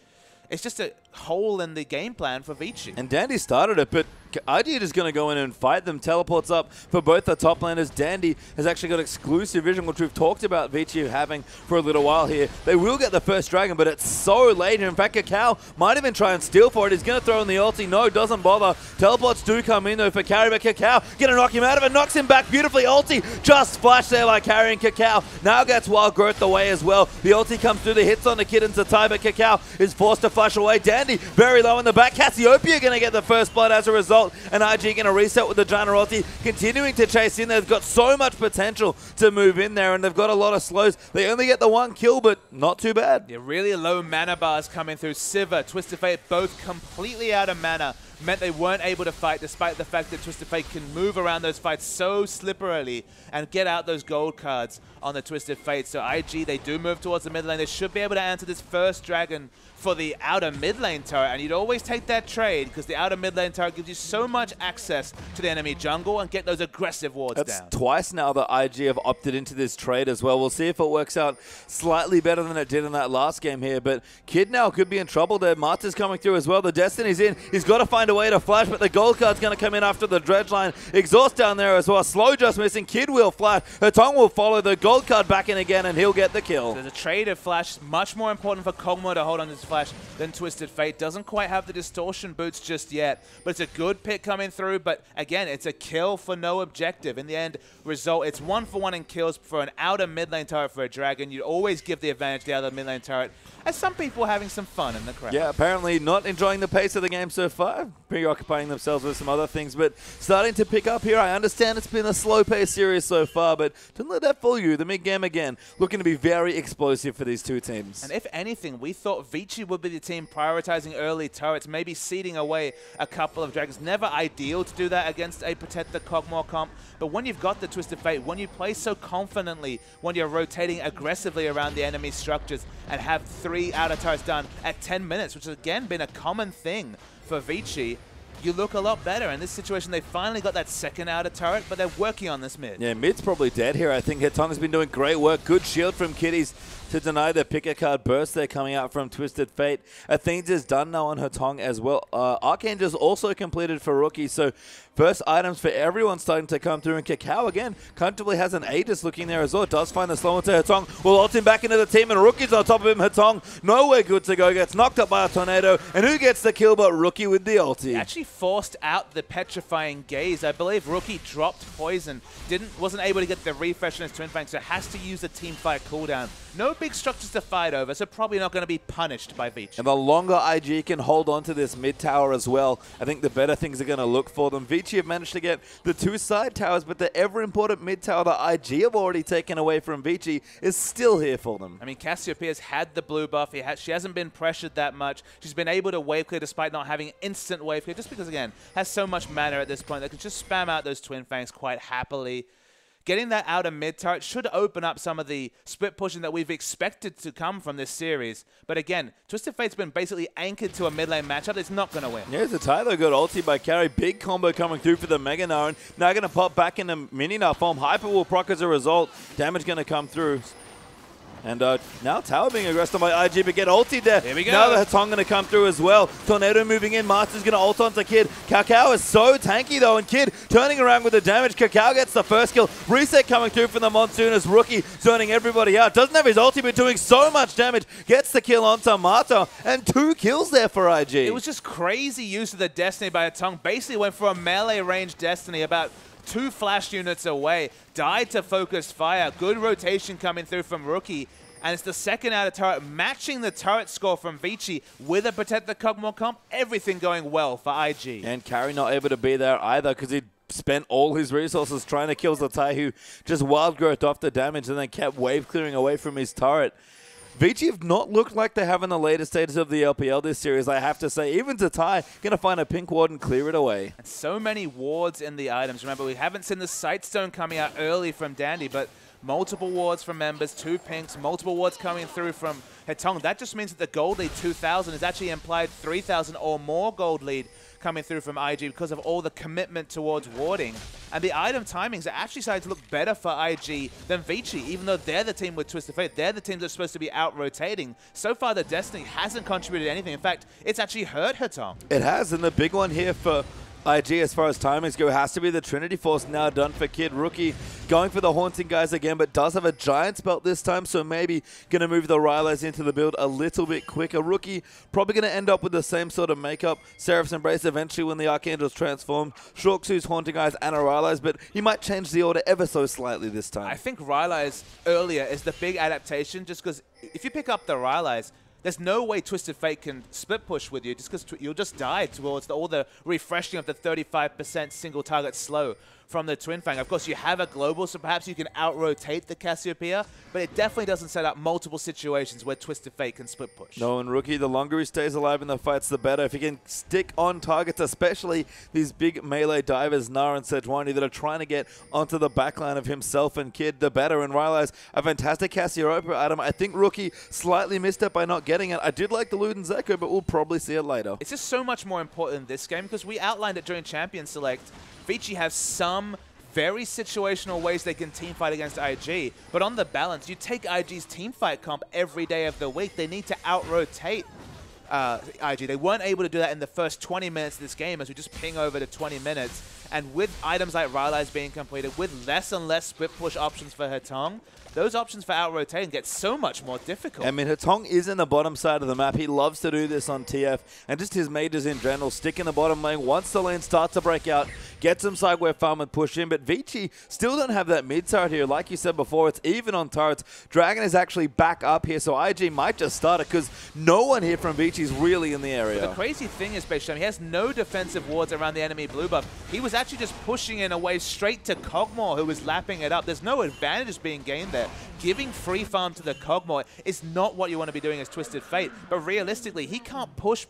it's just a hole in the game plan for Vici. And Dandy started it, but IG is going to go in and fight them. Teleports up for both the top laners. Dandy has actually got exclusive vision, which we've talked about Vici having for a little while here. They will get the first dragon, but it's so late here. In fact, Cacao might even try and steal for it. He's going to throw in the ulti. No, doesn't bother. Teleports do come in, though, for Carry, but Cacao going to knock him out of it. Knocks him back beautifully. Ulti just flashed there by carrying Cacao. Now gets Wild Growth away as well. The ulti comes through the hits on the Kid and Zatai, but Cacao is forced to flash away. Dandy very low in the back. Cassiopeia going to get the first blood as a result. And IG going to reset with the Giant ulti, continuing to chase in. They've got so much potential to move in there, and they've got a lot of slows. They only get the 1 kill, but not too bad. Yeah, really low mana bars coming through. Sivir, Twisted Fate, both completely out of mana. Meant they weren't able to fight, despite the fact that Twisted Fate can move around those fights so slipperily and get out those gold cards on the Twisted Fate. So IG, they do move towards the mid lane. They should be able to answer this first dragon for the outer mid lane turret, and you'd always take that trade because the outer mid lane turret gives you so much access to the enemy jungle and get those aggressive wards down. That's twice now that IG have opted into this trade as well. We'll see if it works out slightly better than it did in that last game here, but Kid now could be in trouble there. Marta's coming through as well. The Destiny's in. He's got to find a way to flash, but the gold card's going to come in after the dredge line. Exhaust down there as well. Slow just missing. Kid will flash. Hetong will follow the gold card back in again, and he'll get the kill. There's a trade of flash. Much more important for Kog'Maw to hold on to this flash than Twisted Fate. Doesn't quite have the distortion boots just yet, but it's a good pick coming through. But again, it's a kill for no objective. In the end result, it's 1-for-1 in kills for an outer mid lane turret for a dragon. You always give the advantage to the outer mid lane turret, as some people are having some fun in the crowd. Yeah, apparently not enjoying the pace of the game so far, preoccupying themselves with some other things, but starting to pick up here. I understand it's been a slow-paced series so far, but don't let that fool you. The mid-game again, looking to be very explosive for these two teams. And if anything, we thought Vici would be the team prioritizing early turrets, maybe seeding away a couple of dragons. Never ideal to do that against a Protect the Kog'Maw comp, but when you've got the Twisted Fate, when you play so confidently, when you're rotating aggressively around the enemy structures and have 3 outer turrets done at 10 minutes, which has again been a common thing for Vici, you look a lot better. In this situation, they finally got that second outer turret, but they're working on this mid. Yeah, mid's probably dead here. I think Hetong's been doing great work. Good shield from Kitties to deny the pick a card burst there coming out from Twisted Fate. Athene's is done now on Hetong as well. Archangel's also completed for Rookie, so first items for everyone starting to come through, and Kakao again comfortably has an Aegis looking there as well. Does find the slow into Hetong. Will ult him back into the team, and Rookie's on top of him. Hetong nowhere good to go. Gets knocked up by a tornado, and who gets the kill but Rookie with the ulti? Actually forced out the petrifying gaze. I believe Rookie dropped poison, wasn't able to get the refresh on his Twin Fang, so has to use the team fight cooldown. No big structures to fight over, so probably not going to be punished by Vici. And the longer IG can hold on to this mid tower as well, I think the better things are going to look for them. Vici have managed to get the 2 side towers, but the ever-important mid tower that IG have already taken away from Vici is still here for them. I mean, Cassiopeia's had the blue buff. She hasn't been pressured that much. She's been able to wave clear despite not having instant wave clear, just because, again, has so much mana at this point that can just spam out those Twin Fangs quite happily. Getting that outer mid turret should open up some of the split pushing that we've expected to come from this series. But again, Twisted Fate's been basically anchored to a mid lane matchup. It's not going to win. Here's the Tyler got ulti by Carry. Big combo coming through for the Mega Naren. Now going to pop back into Mini Nut form. Hyper will proc as a result. Damage going to come through. And now Tower being aggressed by IG, but get ulti there. Here we go. Now the Hetong going to come through as well. Tornado moving in. Master's going to ult onto Kid. Kakao is so tanky though, and Kid turning around with the damage. Kakao gets the first kill. Reset coming through from the Monsoon as Rookie zoning everybody out. Doesn't have his ulti, but doing so much damage. Gets the kill onto Mata, and 2 kills there for IG. It was just crazy use of the Destiny by Hetong. Basically went for a melee range Destiny about 2 flash units away, died to focused fire. Good rotation coming through from Rookie, and it's the second outer turret matching the turret score from Vici with a Protect the Cogmore comp. Everything going well for IG. And Carry not able to be there either because he spent all his resources trying to kill Zatai, who just wild growth off the damage and then kept wave clearing away from his turret. Vici have not looked like they have in the later stages of the LPL this series, I have to say. Even Zatai going to find a pink ward and clear it away. And so many wards in the items. Remember, we haven't seen the Sightstone coming out early from Dandy, but multiple wards from members, 2 pinks, multiple wards coming through from Hetong. That just means that the gold lead 2,000 is actually implied 3,000 or more gold lead coming through from IG because of all the commitment towards warding. And the item timings are actually starting to look better for IG than Vici, even though they're the team with Twisted Fate. They're the team that's supposed to be out-rotating. So far, the Destiny hasn't contributed anything. In fact, it's actually hurt Hetong. It has, and the big one here for IG as far as timings go has to be the Trinity Force now done for Kid. Rookie going for the Haunting guys again, but does have a Giant's Belt this time, so maybe going to move the Rylai's into the build a little bit quicker. Rookie probably going to end up with the same sort of makeup. Seraph's Embrace eventually when the Archangel's transformed. Shorksu's Haunting guys and a Rylai's, but he might change the order ever so slightly this time. I think Rylai's earlier is the big adaptation, just because if you pick up the Rylai's, there's no way Twisted Fate can split push with you, just because you'll just die towards all the refreshing of the 35% single target slow from the Twin Fang. Of course, you have a global, so perhaps you can out-rotate the Cassiopeia, but it definitely doesn't set up multiple situations where Twisted Fate can split push. No, and Rookie, the longer he stays alive in the fights, the better. If he can stick on targets, especially these big melee divers, Nara and Sejuani, that are trying to get onto the backline of himself and Kid, the better. And Rylai's a fantastic Cassiopeia item. I think Rookie slightly missed it by not getting it. I did like the Ludens Echo, but we'll probably see it later. It's just so much more important in this game because we outlined it during Champion Select. Vici have some very situational ways they can teamfight against IG, but on the balance, you take IG's teamfight comp every day of the week. They need to out-rotate IG. They weren't able to do that in the first 20 minutes of this game as we just ping over to 20 minutes. And with items like Rylai's being completed, with less and less split push options for Hetong, those options for out-rotating get so much more difficult. I mean, Hetong is in the bottom side of the map. He loves to do this on TF, and just his mages in general stick in the bottom lane. Once the lane starts to break out, get some sideway farm and push in, but Vici still don't have that mid turret here. Like you said before, it's even on turrets. Dragon is actually back up here, so IG might just start it because no one here from Vici is really in the area. But the crazy thing is, Beishamn, he has no defensive wards around the enemy blue buff. He was actually just pushing in away straight to Cogmore, who was lapping it up. There's no advantages being gained there. Giving free farm to the Cogmore is not what you want to be doing as Twisted Fate, but realistically, he can't push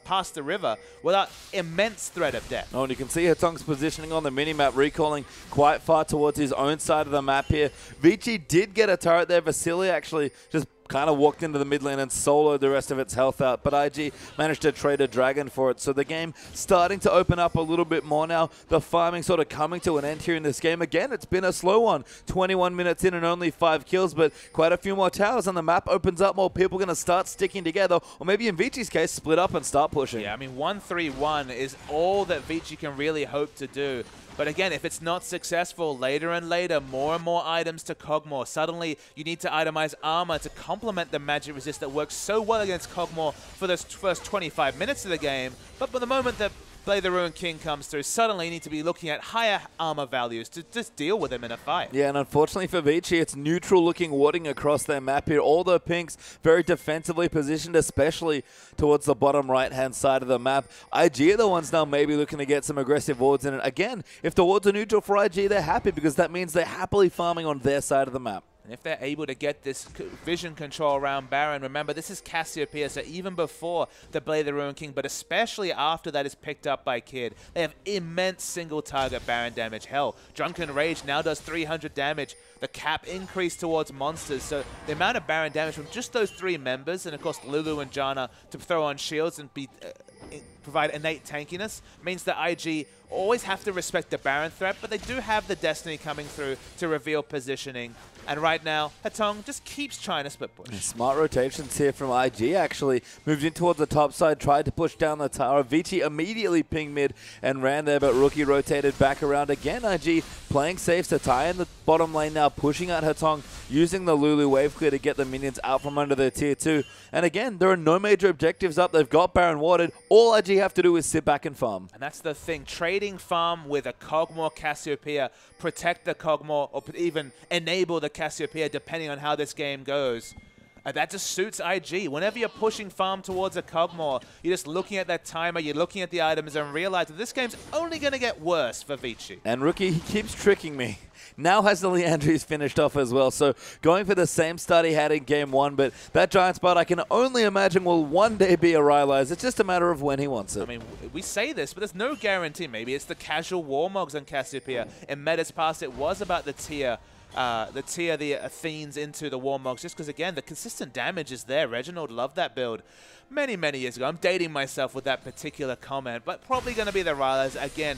past the river without immense threat of death. Oh, and you can see Hetong's positioning on the minimap, recalling quite far towards his own side of the map here. Vici did get a turret there. Vasily actually just kind of walked into the mid lane and soloed the rest of its health out, but IG managed to trade a dragon for it. So the game starting to open up a little bit more now. The farming sort of coming to an end here in this game. Again, it's been a slow one. 21 minutes in and only 5 kills, but quite a few more towers, and the map opens up. More people going to start sticking together, or maybe in Vici's case, split up and start pushing. Yeah, I mean, 1-3-1 is all that Vici can really hope to do. But again, if it's not successful, later and later, more and more items to Kog'Maw. Suddenly, you need to itemize armor to complement the magic resist that works so well against Kog'Maw for those first 25 minutes of the game. But by the moment that Blade the Ruined King comes through, suddenly you need to be looking at higher armor values to just deal with him in a fight. Yeah, and unfortunately for Vici, it's neutral-looking warding across their map here. All the pinks very defensively positioned, especially towards the bottom right-hand side of the map. IG are the ones now maybe looking to get some aggressive wards in it. Again, if the wards are neutral for IG, they're happy because that means they're happily farming on their side of the map. And if they're able to get this vision control around Baron, remember, this is Cassiopeia, so even before the Blade the Ruined King, but especially after that is picked up by Kid, they have immense single-target Baron damage. Hell, Drunken Rage now does 300 damage. The cap increased towards monsters, so the amount of Baron damage from just those 3 members, and of course Lulu and Janna to throw on shields and provide innate tankiness, means that IG always have to respect the Baron threat, but they do have the Destiny coming through to reveal positioning. And right now, Hatong just keeps trying to split push. Smart rotations here from IG, actually. Moved in towards the top side, tried to push down the tower. Vici immediately pinged mid and ran there, but Rookie rotated back around again. IG playing safe to tie in the bottom lane now, pushing out Hatong, using the Lulu wave clear to get the minions out from under their tier 2. And again, there are no major objectives up. They've got Baron warded. All IG have to do is sit back and farm. And that's the thing. Trading farm with a Kog'Maw Cassiopeia, protect the Kog'Maw, or even enable the Cassiopeia depending on how this game goes. That just suits IG. Whenever you're pushing farm towards a Kog'Maw, you're just looking at that timer, you're looking at the items and realize that this game's only going to get worse for Vici. And Rookie, he keeps tricking me. Now has the Leandries finished off as well, so going for the same start he had in game 1, but that giant spot I can only imagine will one day be a Rylai's. It's just a matter of when he wants it. I mean, we say this, but there's no guarantee. Maybe it's the casual Warmogs on Cassiopeia. In Meta's past, it was about the tier the Athenes into the Warmogs, just because, again, the consistent damage is there. Reginald loved that build many, many years ago. I'm dating myself with that particular comment, but probably going to be the Rylai's. Again,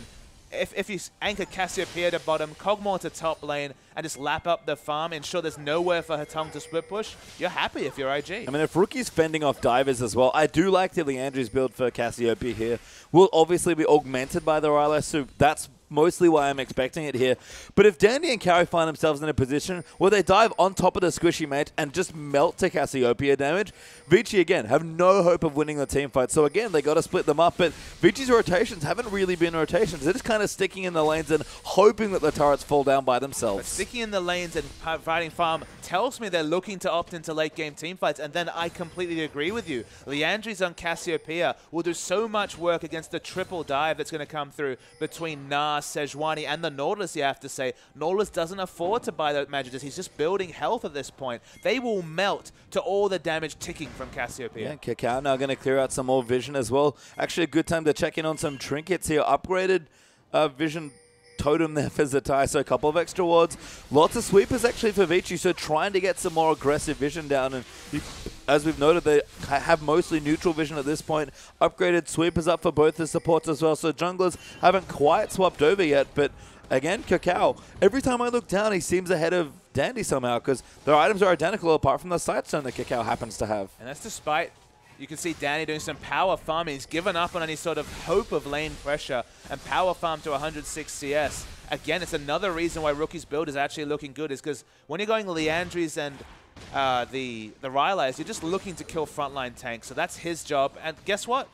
if you anchor Cassiopeia to bottom, Kog'Maw to top lane, and just lap up the farm, ensure there's nowhere for Hatong to split push, you're happy if you're IG. I mean, if Rookie's fending off divers as well, I do like the Leandries build for Cassiopeia here. Will obviously be augmented by the Rylai, so that's mostly why I'm expecting it here. But if Dandy and Carry find themselves in a position where they dive on top of the squishy mate and just melt to Cassiopeia damage, Vici, again, have no hope of winning the team fight. So again, they got to split them up. But Vici's rotations haven't really been rotations. They're just kind of sticking in the lanes and hoping that the turrets fall down by themselves. But sticking in the lanes and fighting farm tells me they're looking to opt into late game team fights, and then I completely agree with you. Leandries on Cassiopeia will do so much work against the triple dive that's going to come through between Nas, Sejuani, and the Nautilus, you have to say. Nautilus doesn't afford to buy that magic. He's just building health at this point. They will melt to all the damage ticking from Cassiopeia. Yeah, Cacao now going to clear out some more vision as well. Actually, a good time to check in on some trinkets here. Upgraded vision totem there for Zatai, so a couple of extra wards. Lots of sweepers actually for Vici, so trying to get some more aggressive vision down. And as we've noted, they have mostly neutral vision at this point. Upgraded sweepers up for both the supports as well, so junglers haven't quite swapped over yet. But again, Cacao, every time I look down, he seems ahead of Dandy somehow, because their items are identical apart from the sightstone that Cacao happens to have. And that's despite, you can see Danny doing some power farming. He's given up on any sort of hope of lane pressure and power farm to 106 CS. Again, it's another reason why Rookie's build is actually looking good, is because when you're going Leandries and the Rylai's, you're just looking to kill frontline tanks. So that's his job. And guess what?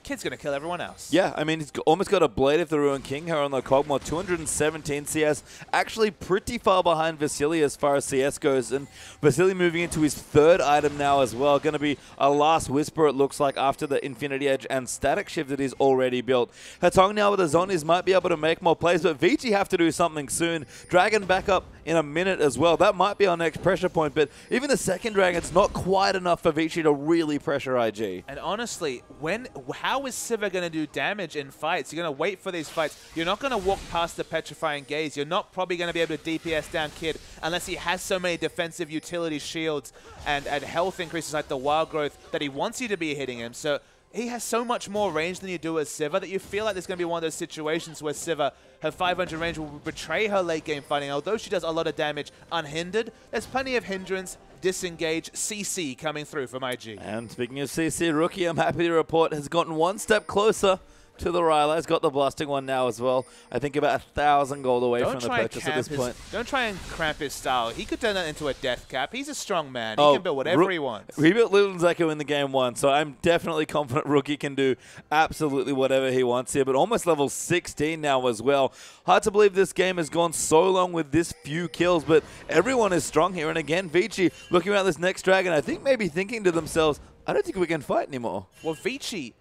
Kid's going to kill everyone else. Yeah, I mean, he's almost got a Blade of the Ruined King here on the Kog'Maw, 217 CS. Actually pretty far behind Vasily as far as CS goes. And Vasily moving into his third item now as well. Going to be a last whisper, it looks like, after the Infinity Edge and Static Shift that he's already built. Hatong now with the zombies might be able to make more plays, but Vici have to do something soon. Dragon back up in a minute as well. That might be our next pressure point, but even the second Dragon's not quite enough for Vici to really pressure IG. And honestly, how how is Sivir going to do damage in fights? You're going to wait for these fights. You're not going to walk past the Petrifying Gaze. You're not probably going to be able to DPS down Kid unless he has so many defensive utility shields and health increases like the Wild Growth that he wants you to be hitting him. So he has so much more range than you do as Sivir that you feel like there's going to be one of those situations where Sivir, her 500 range will betray her late game fighting. Although she does a lot of damage unhindered, there's plenty of hindrance, disengage, CC coming through from IG. And speaking of CC, Rookie, I'm happy to report, has gotten one step closer to the Rylai's. He's got the blasting one now as well. I think about 1,000 gold away from the purchase at this point. Don't try and cramp his style. He could turn that into a death cap. He's a strong man. He can build whatever he wants. He built Little Zeko in the game 1, so I'm definitely confident Rookie can do absolutely whatever he wants here, but almost level 16 now as well. Hard to believe this game has gone so long with this few kills, but everyone is strong here. And again, Vici looking at this next dragon, I think maybe thinking to themselves, I don't think we can fight anymore. Well, Vici,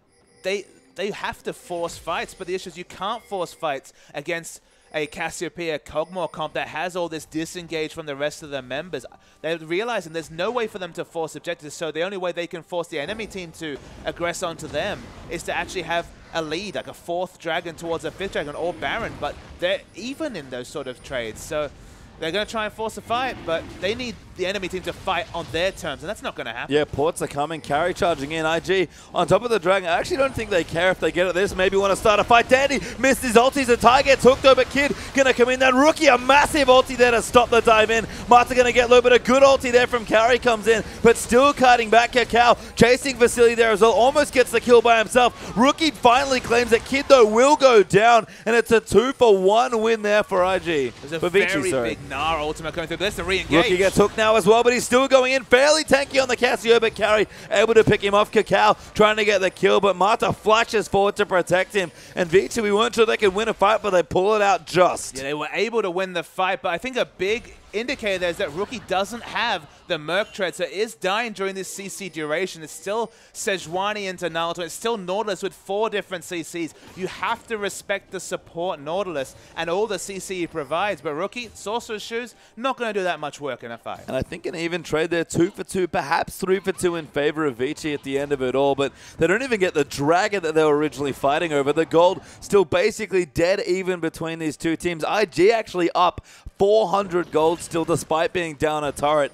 they have to force fights, but the issue is you can't force fights against a Cassiopeia Kog'Maw comp that has all this disengage from the rest of the members. They're realizing there's no way for them to force objectives, so the only way they can force the enemy team to aggress onto them is to actually have a lead, like a 4th dragon towards a 5th dragon or Baron, but they're even in those sort of trades. So they're going to try and force a fight, but they need the enemy team to fight on their terms, and that's not going to happen. Yeah, ports are coming, carry charging in. IG on top of the dragon. I actually don't think they care if they get at this. Maybe want to start a fight. Dandy missed his ulti. Zatai gets hooked over. Kid going to come in. Then Rookie, a massive ulti there to stop the dive in. Marta going to get low, but a good ulti there from Carry comes in, but still cutting back. Cacao chasing Vasily there as well. Almost gets the kill by himself. Rookie finally claims that Kid, though, will go down, and it's a 2-for-1 win there for IG. There's a very big Gnar ultimate coming through. There's the re-engage. Rookie gets hooked now as well, but he's still going in. Fairly tanky on the Cassio, but Carry able to pick him off. Cacao trying to get the kill, but Marta flashes forward to protect him. And Vici, we weren't sure they could win a fight, but they pull it out just. Yeah, they were able to win the fight, but I think a big indicator there is that Rookie doesn't have the Merc Tread, so it is dying during this CC duration. It's still Sejuani into Naruto. It's still Nautilus with 4 different CCs. You have to respect the support Nautilus and all the CC he provides, but Rookie, Sorcerer's Shoes, not going to do that much work in a fight. And I think an even trade there, 2-for-2, perhaps 3-for-2 in favor of Vici at the end of it all, but they don't even get the dragon that they were originally fighting over. The gold still basically dead even between these two teams. IG actually up 400 gold still, despite being down a turret.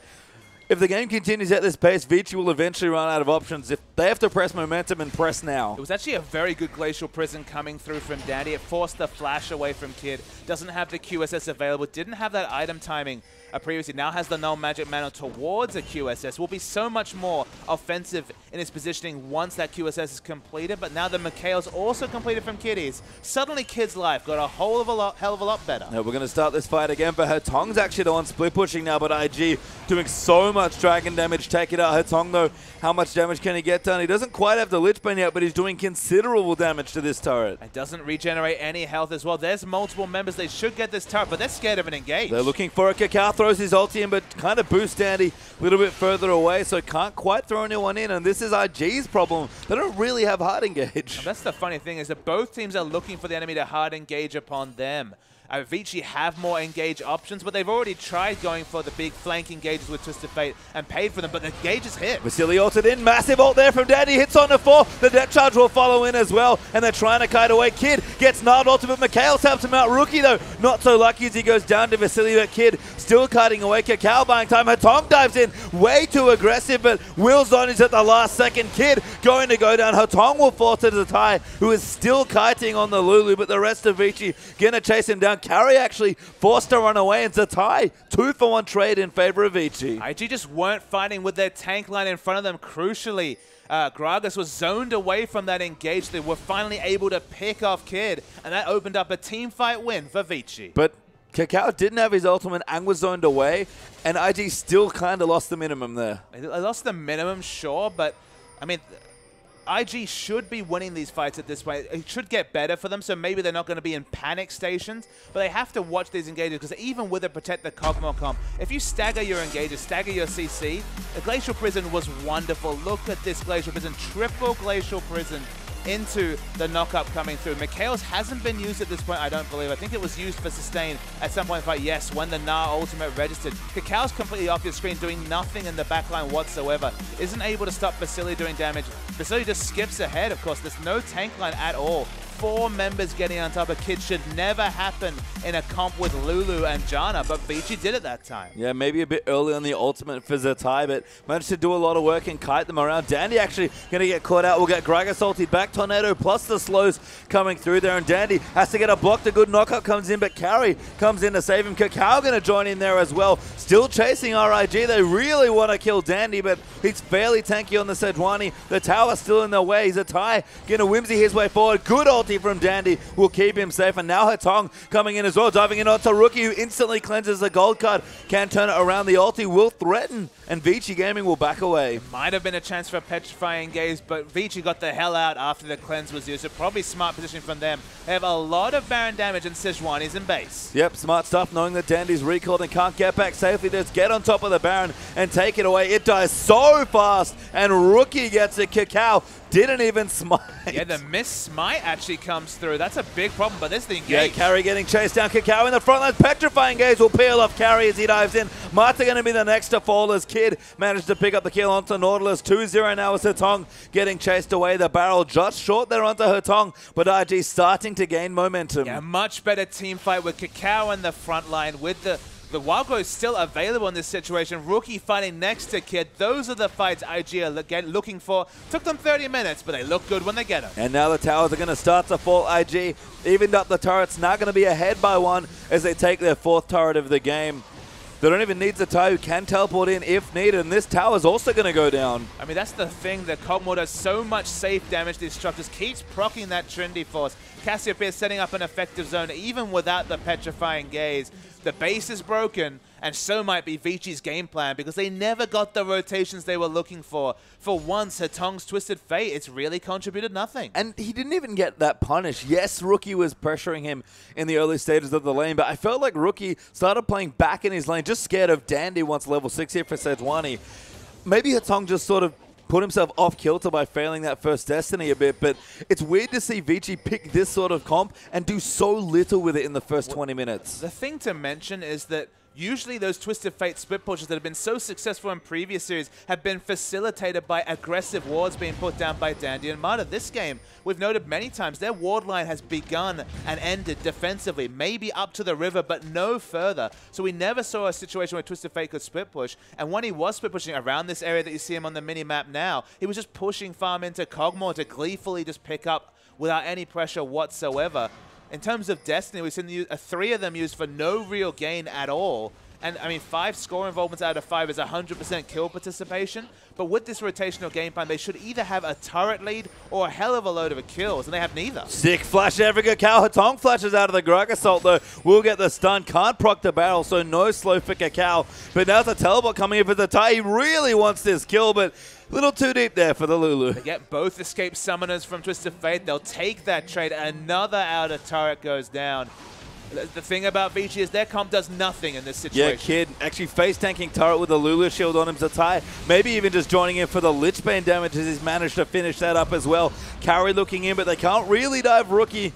If the game continues at this pace, Vici will eventually run out of options. If they have to press momentum and press now. It was actually a very good Glacial Prison coming through from Dandy. It forced the flash away from Kid. Doesn't have the QSS available. Didn't have that item timing previously. Now has the null magic mana towards a QSS. Will be so much more offensive in his positioning once that QSS is completed. But now the Mikhail's also completed from Kiddies. Suddenly Kid's life got a hell of a lot better. Now we're going to start this fight again for Hetong's actually the one split pushing now, but IG doing so much dragon damage. Take it out. Hetong though, how much damage can he get done? He doesn't quite have the Lich Bane yet, but he's doing considerable damage to this turret. It doesn't regenerate any health as well. There's multiple members. They should get this turret, but they're scared of an engage. They're looking for a Cacao. Throws his ulti in, but kind of boosts Dandy a little bit further away, so can't quite throw anyone in, and this is IG's problem. They don't really have hard engage. And that's the funny thing, is that both teams are looking for the enemy to hard engage upon them. Vici have more engage options, but they've already tried going for the big flank engages with Twisted Fate and paid for them, but the gauge is hit. Vasily ulted in, massive ult there from Dandy, hits on the 4, the death charge will follow in as well, and they're trying to kite away. Kid gets gnarled ultimate, Mikhail helps him out. Rookie though, not so lucky as he goes down to Vasily, but Kid still kiting away. Cacao buying time, Hetong dives in, way too aggressive, but Will's on is at the last second. Kid going to go down, Hetong will fall to Zatai, who is still kiting on the Lulu, but the rest of Vici gonna chase him down. Carry actually forced to run away, and Zatai 2-for-1 trade in favor of Vici. IG just weren't fighting with their tank line in front of them. Crucially, Gragas was zoned away from that engage. They were finally able to pick off Kid, and that opened up a team fight win for Vici. But Cacao didn't have his ultimate and was zoned away, and IG still kind of lost the minimum there. They lost the minimum, sure, but I mean, IG should be winning these fights at this point. It should get better for them, so maybe they're not going to be in panic stations, but they have to watch these engages, because even with a Protect the Kog'Maw comp, if you stagger your engages, stagger your CC, the Glacial Prison was wonderful. Look at this Glacial Prison, triple Glacial Prison into the knockup coming through. Mikhail's hasn't been used at this point, I don't believe. I think it was used for sustain at some point, but yes, when the Na ultimate registered. Kakal's completely off your screen, doing nothing in the backline whatsoever. Isn't able to stop Vici doing damage. Vici just skips ahead, of course. There's no tank line at all. 4 members getting on top of Kid should never happen in a comp with Lulu and Janna, but Vici did it that time. Yeah, maybe a bit early on the ultimate for Zatai, but managed to do a lot of work and kite them around. Dandy actually going to get caught out. We'll get Gragas ulted back. Tornado plus the slows coming through there, and Dandy has to get a block. The good knockup comes in, but Carry comes in to save him. Kakao going to join in there as well. Still chasing RIG. They really want to kill Dandy, but he's fairly tanky on the Sejuani. The tower still in their way. Zatai going to whimsy his way forward. Good ulti from Dandy will keep him safe, and now Hatong coming in as well, diving in onto Rookie, who instantly cleanses the gold card. Can turn it around. The ulti will threaten, and Vici Gaming will back away. Might have been a chance for a petrifying gaze, but Vici got the hell out after the cleanse was used. So probably smart positioning from them. They have a lot of Baron damage, and Sejuani's in base. Yep, smart stuff, knowing that Dandy's recalled and can't get back safely. Just get on top of the Baron and take it away. It dies so fast, and Rookie gets it. Kakao didn't even smite. Yeah, the miss smite actually comes through. That's a big problem, but this is the engage. Yeah, Carry getting chased down. Kakao in the front line. Petrifying gaze will peel off Carry as he dives in. Marta going to be the next to fall as Kid managed to pick up the kill onto Nautilus. 2-0 now as Hatong getting chased away. The barrel just short there onto Hatong, but RG starting to gain momentum. Yeah, much better team fight with Kakao in the front line with the Wildgrow is still available in this situation. Rookie fighting next to Kid. Those are the fights IG are looking for. Took them 30 minutes, but they look good when they get them. And now the towers are going to start to fall. IG evened up the turrets. Now going to be ahead by 1 as they take their 4th turret of the game. They don't even need Zatai, who can teleport in if needed, and this tower's also going to go down. I mean, that's the thing. The Cogmore does so much safe damage to these structures, keeps proccing that Trinity Force. Cassiopeia setting up an effective zone, even without the Petrifying Gaze. The base is broken, and so might be Vici's game plan, because they never got the rotations they were looking for. For once, Hatong's Twisted Fate, it's really contributed nothing. And he didn't even get that punish. Yes, Rookie was pressuring him in the early stages of the lane, but I felt like Rookie started playing back in his lane, just scared of Dandy once level 6 here for Sejuani. Maybe Hatong just sort of put himself off kilter by failing that first Destiny a bit, but it's weird to see Vici pick this sort of comp and do so little with it in the first 20 minutes. The thing to mention is that usually those Twisted Fate split pushes that have been so successful in previous series have been facilitated by aggressive wards being put down by Dandy and Marta. This game, we've noted many times, their ward line has begun and ended defensively, maybe up to the river, but no further. So we never saw a situation where Twisted Fate could split push, and when he was split pushing around this area that you see him on the mini-map now, he was just pushing farm into Cogmore to gleefully just pick up without any pressure whatsoever. In terms of Destiny, we've seen 3 of them used for no real gain at all. And, I mean, 5 score involvements out of 5 is 100% kill participation. But with this rotational game plan, they should either have a turret lead or a hell of a load of kills, and they have neither. Sick flash every Kakao. Hatong flashes out of the Grug Assault, though. Will get the stun. Can't proc the barrel, so no slow for Kakao. But now the teleport coming in for Zatai. He really wants this kill, but a little too deep there for the Lulu. They get both escape summoners from Twisted Fate. They'll take that trade. Another outer turret goes down. The thing about Vici is their comp does nothing in this situation. Yeah, Kid actually face-tanking turret with a Lulu shield on him. Zatai maybe even just joining in for the Lich Bane damage as he's managed to finish that up as well. Carry looking in, but they can't really dive Rookie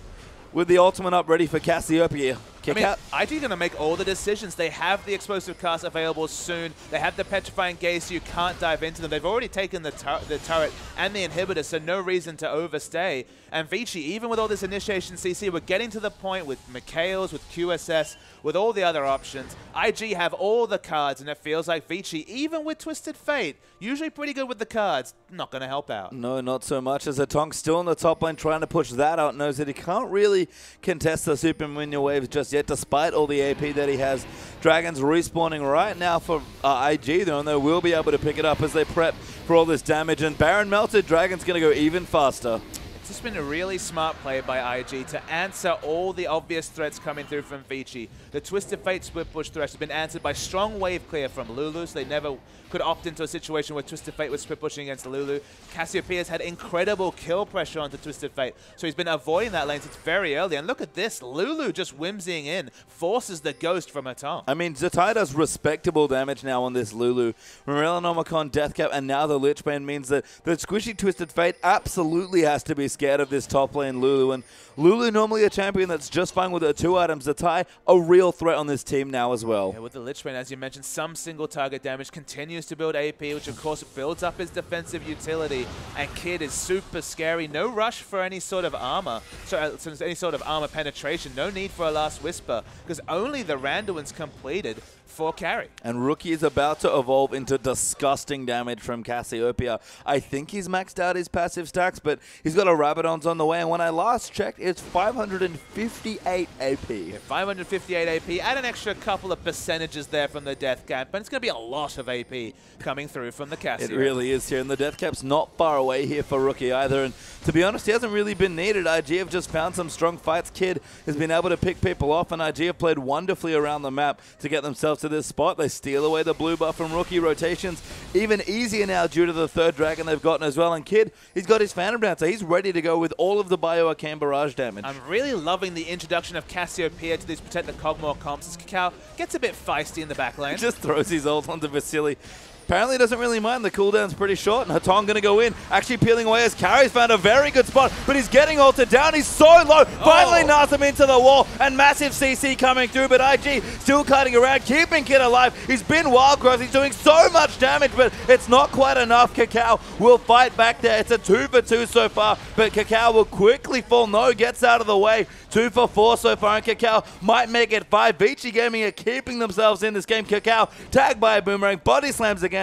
with the ultimate up ready for Cassiopeia. I mean, IG going to make all the decisions. They have the explosive cast available soon. They have the Petrifying Gaze, so you can't dive into them. They've already taken the turret and the inhibitor, so no reason to overstay. And Vici, even with all this initiation CC, we're getting to the point with Mikhail's, with QSS, with all the other options. IG have all the cards, and it feels like Vici, even with Twisted Fate, usually pretty good with the cards, not going to help out. No, not so much, as Hatong still in the top lane trying to push that out, knows that he can't really contest the Super Minion waves just yet, despite all the AP that he has. Dragons respawning right now for IG, though, and they will be able to pick it up as they prep for all this damage. And Baron melted, Dragon's going to go even faster. It's just been a really smart play by IG to answer all the obvious threats coming through from Vici. The Twisted Fate split push threat has been answered by strong wave clear from Lulu, so they never could opt into a situation where Twisted Fate was split pushing against Lulu. Cassiopeia's had incredible kill pressure onto Twisted Fate, so he's been avoiding that lane since very early. And look at this, Lulu just whimsying in, forces the ghost from Hatong. I mean, Zatai does respectable damage now on this Lulu. Morellonomicon, Deathcap, and now the Lich Bane means that the squishy Twisted Fate absolutely has to be scared of this top lane Lulu. And Lulu, normally a champion that's just fine with her 2 items, the tie, a real threat on this team now as well. Yeah, with the Lich Bane, as you mentioned, some single target damage continues to build AP, which of course builds up his defensive utility. And Kid is super scary. No rush for any sort of armor, any sort of armor penetration. No need for a Last Whisper, because only the Randuin's completed for carry. And Rookie is about to evolve into disgusting damage from Cassiopeia. I think he's maxed out his passive stacks, but he's got a Rabadon's on the way, and when I last checked, it's 558 AP. Yeah, 558 AP, add an extra couple of percentages there from the Death Cap, but it's going to be a lot of AP coming through from the Cassio. It really is here, and the Death Cap's not far away here for Rookie either, and to be honest, he hasn't really been needed. IG have just found some strong fights. Kid has been able to pick people off, and IG have played wonderfully around the map to get themselves to this spot. They steal away the blue buff from Rookie. Rotations even easier now due to the 3rd dragon they've gotten as well. And Kid, he's got his Phantom down, so he's ready to go with all of the Bioarcane barrage damage. I'm really loving the introduction of Cassiopeia to these Protect the Cogmore comps as Cacao gets a bit feisty in the back lane. Just throws his ult onto Vasily. Apparently doesn't really mind. The cooldown's pretty short, and Hatong going to go in. Actually peeling away as Carrie's found a very good spot, but he's getting ulted down. He's so low. Finally knocks him into the wall, and massive CC coming through, but IG still cutting around, keeping Kid alive. He's been wild growth. He's doing so much damage, but it's not quite enough. Cacao will fight back there. It's a 2 for 2 so far, but Cacao will quickly fall. No, gets out of the way. 2 for 4 so far, and Cacao might make it 5. Vici Gaming are keeping themselves in this game. Cacao tagged by a boomerang, body slams again.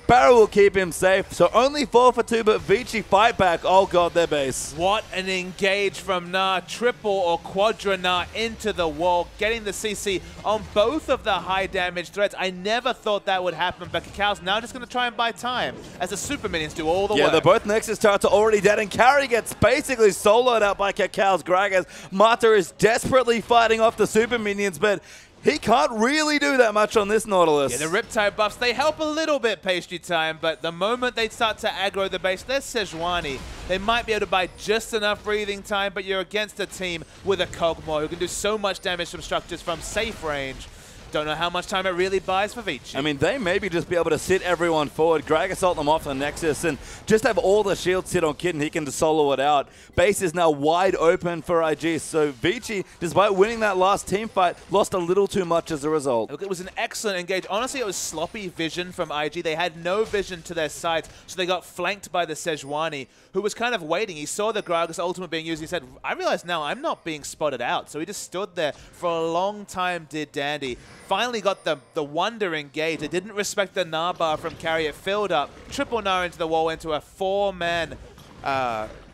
Barrow will keep him safe, so only 4 for 2, but Vici fight back. Oh god, their base. What an engage from Gnar, triple or quadra Gnar into the wall, getting the CC on both of the high damage threats. I never thought that would happen, but Cacao's now just going to try and buy time as the super minions do all the work. Yeah, they're both Nexus turrets are already dead, and Carry gets basically soloed out by Cacao's Gragas. Mata is desperately fighting off the super minions, but he can't really do that much on this Nautilus. Yeah, the Riptide buffs, they help a little bit, Pastry Time, but the moment they start to aggro the base, there's Sejuani. They might be able to buy just enough breathing time, but you're against a team with a Cogmore who can do so much damage from structures from safe range. Don't know how much time it really buys for Vici. I mean, they maybe just be able to sit everyone forward, Greg assault them off the Nexus, and just have all the shields sit on Kid, and he can just solo it out. Base is now wide open for IG, so Vici, despite winning that last team fight, lost a little too much as a result. Look, it was an excellent engage. Honestly, it was sloppy vision from IG. They had no vision to their sides, so they got flanked by the Sejuani, who was kind of waiting. He saw the Gragas ultimate being used. He said, I realize now I'm not being spotted out. So he just stood there for a long time, did Dandy. Finally got the Wonder engage. They didn't respect the Gnar bar from Carry. It filled up. Triple Gnar into the wall, into a 4-man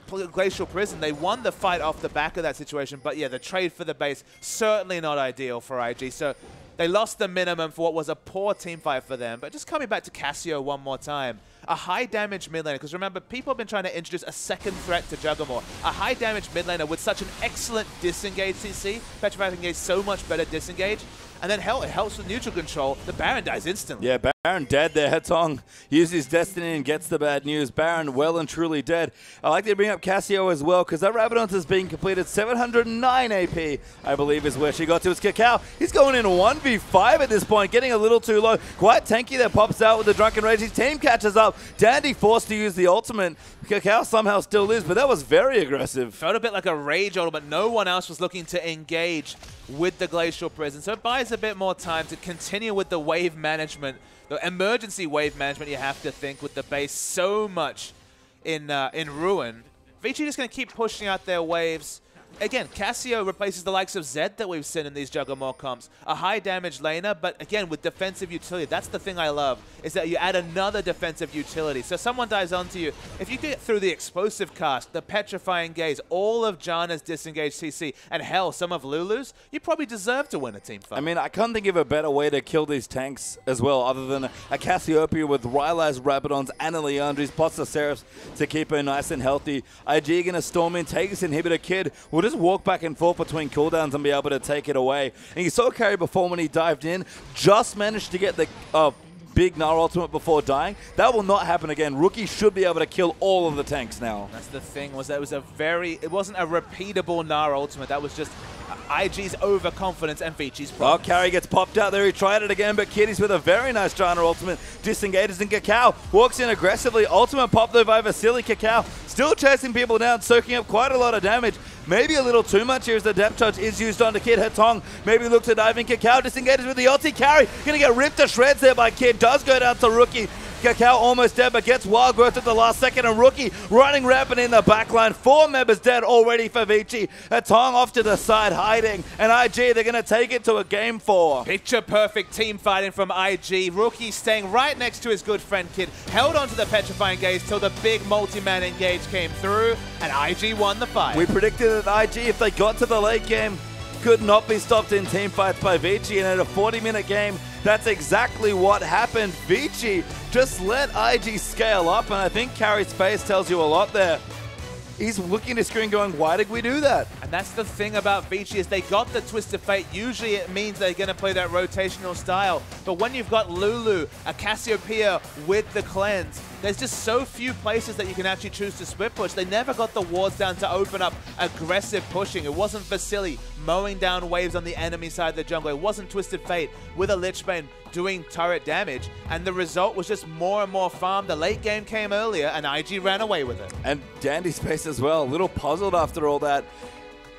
Glacial Prison. They won the fight off the back of that situation. But yeah, the trade for the base, certainly not ideal for IG. So they lost the minimum for what was a poor team fight for them. But just coming back to Cassio one more time. A high damage mid laner, because remember, people have been trying to introduce a second threat to Juggernaut. A high damage mid laner with such an excellent disengage CC. Petrified engage, so much better disengage. And then hell, it helps with neutral control. The Baron dies instantly. Yeah, Baron dead there. Hetong uses Destiny and gets the bad news. Baron well and truly dead. I like to bring up Cassio as well, because that Rabadon has been completed. 709 AP, I believe, is where she got to. It's Cacao. He's going in 1v5 at this point, getting a little too low. Quite tanky there, pops out with the Drunken Rage. His team catches up. Dandy forced to use the ultimate. Cacao somehow still lives, but that was very aggressive. Felt a bit like a rage ult, but no one else was looking to engage with the Glacial Prison. So it buys a bit more time to continue with the wave management, the emergency wave management you have to think with the base so much in Ruin. Vici just going to keep pushing out their waves. Again, Cassio replaces the likes of Zed that we've seen in these Juggernaut comps. A high damage laner, but again, with defensive utility. That's the thing I love, is that you add another defensive utility. So someone dives onto you. If you get through the explosive cast, the petrifying gaze, all of Janna's disengaged CC, and hell, some of Lulu's, you probably deserve to win a team fight. I mean, I can't think of a better way to kill these tanks as well, other than a Cassiopeia with Rylai's, Rabadons, and a Leandri's, pots the Seraphs to keep her nice and healthy. IG gonna storm in, take this inhibitor. Kid will just walk back and forth between cooldowns and be able to take it away. And you saw Carry before when he dived in, just managed to get the big Gnar ultimate before dying. That will not happen again. Rookie should be able to kill all of the tanks now. That's the thing, was that it wasn't a repeatable Gnar ultimate. That was just IG's overconfidence and Vici's Oh, promise. Carry gets popped out there. He tried it again, but Kitty's with a very nice Jana ultimate. Disengages, and Kakao walks in aggressively. Ultimate pop though by Vasily. Kakao still chasing people down, soaking up quite a lot of damage. Maybe a little too much here as the depth charge is used onto Kid. Hetong maybe looks to dive in. Kakao disengages with the ulti. Carry gonna get ripped to shreds there by Kid. Does go down to Rookie. Kakao almost dead, but gets wild growth at the last second, and Rookie running rampant in the backline. 4 members dead already for Vici. Hetong off to the side hiding, and IG, they're going to take it to a game 4. Picture perfect team fighting from IG. Rookie staying right next to his good friend Kid, held onto the petrifying gaze till the big multi-man engage came through, and IG won the fight. We predicted that IG, if they got to the late game, could not be stopped in team fights by Vici, and at a 40-minute game, that's exactly what happened. Vici just let IG scale up, and I think Carry's face tells you a lot there. He's looking at his screen going, why did we do that? And that's the thing about Vici is they got the Twisted Fate. Usually it means they're going to play that rotational style. But when you've got Lulu, a Cassiopeia with the cleanse, there's just so few places that you can actually choose to split push. They never got the wards down to open up aggressive pushing. It wasn't Vasily mowing down waves on the enemy side of the jungle. It wasn't Twisted Fate with a Lichbane doing turret damage. And the result was just more and more farm. The late game came earlier and IG ran away with it. And Dandy Space as well, a little puzzled after all that.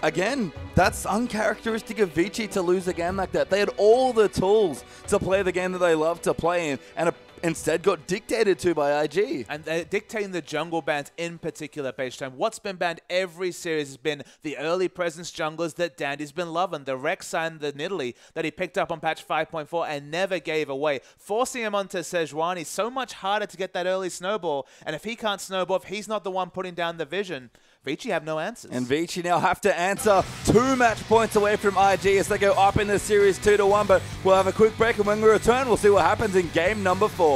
Again, that's uncharacteristic of Vici to lose a game like that. They had all the tools to play the game that they love to play in, and instead got dictated to by IG. And they're dictating the jungle bans in particular, Page Time. What's been banned every series has been the early presence junglers that Dandy's been loving. The Rek'Sai and the Nidalee that he picked up on patch 5.4 and never gave away. Forcing him onto Sejuani, so much harder to get that early snowball. And if he can't snowball, if he's not the one putting down the vision, Vici have no answers. And Vici now have to answer 2 match points away from IG as they go up in the series 2-1. But we'll have a quick break, and when we return, we'll see what happens in game number 4.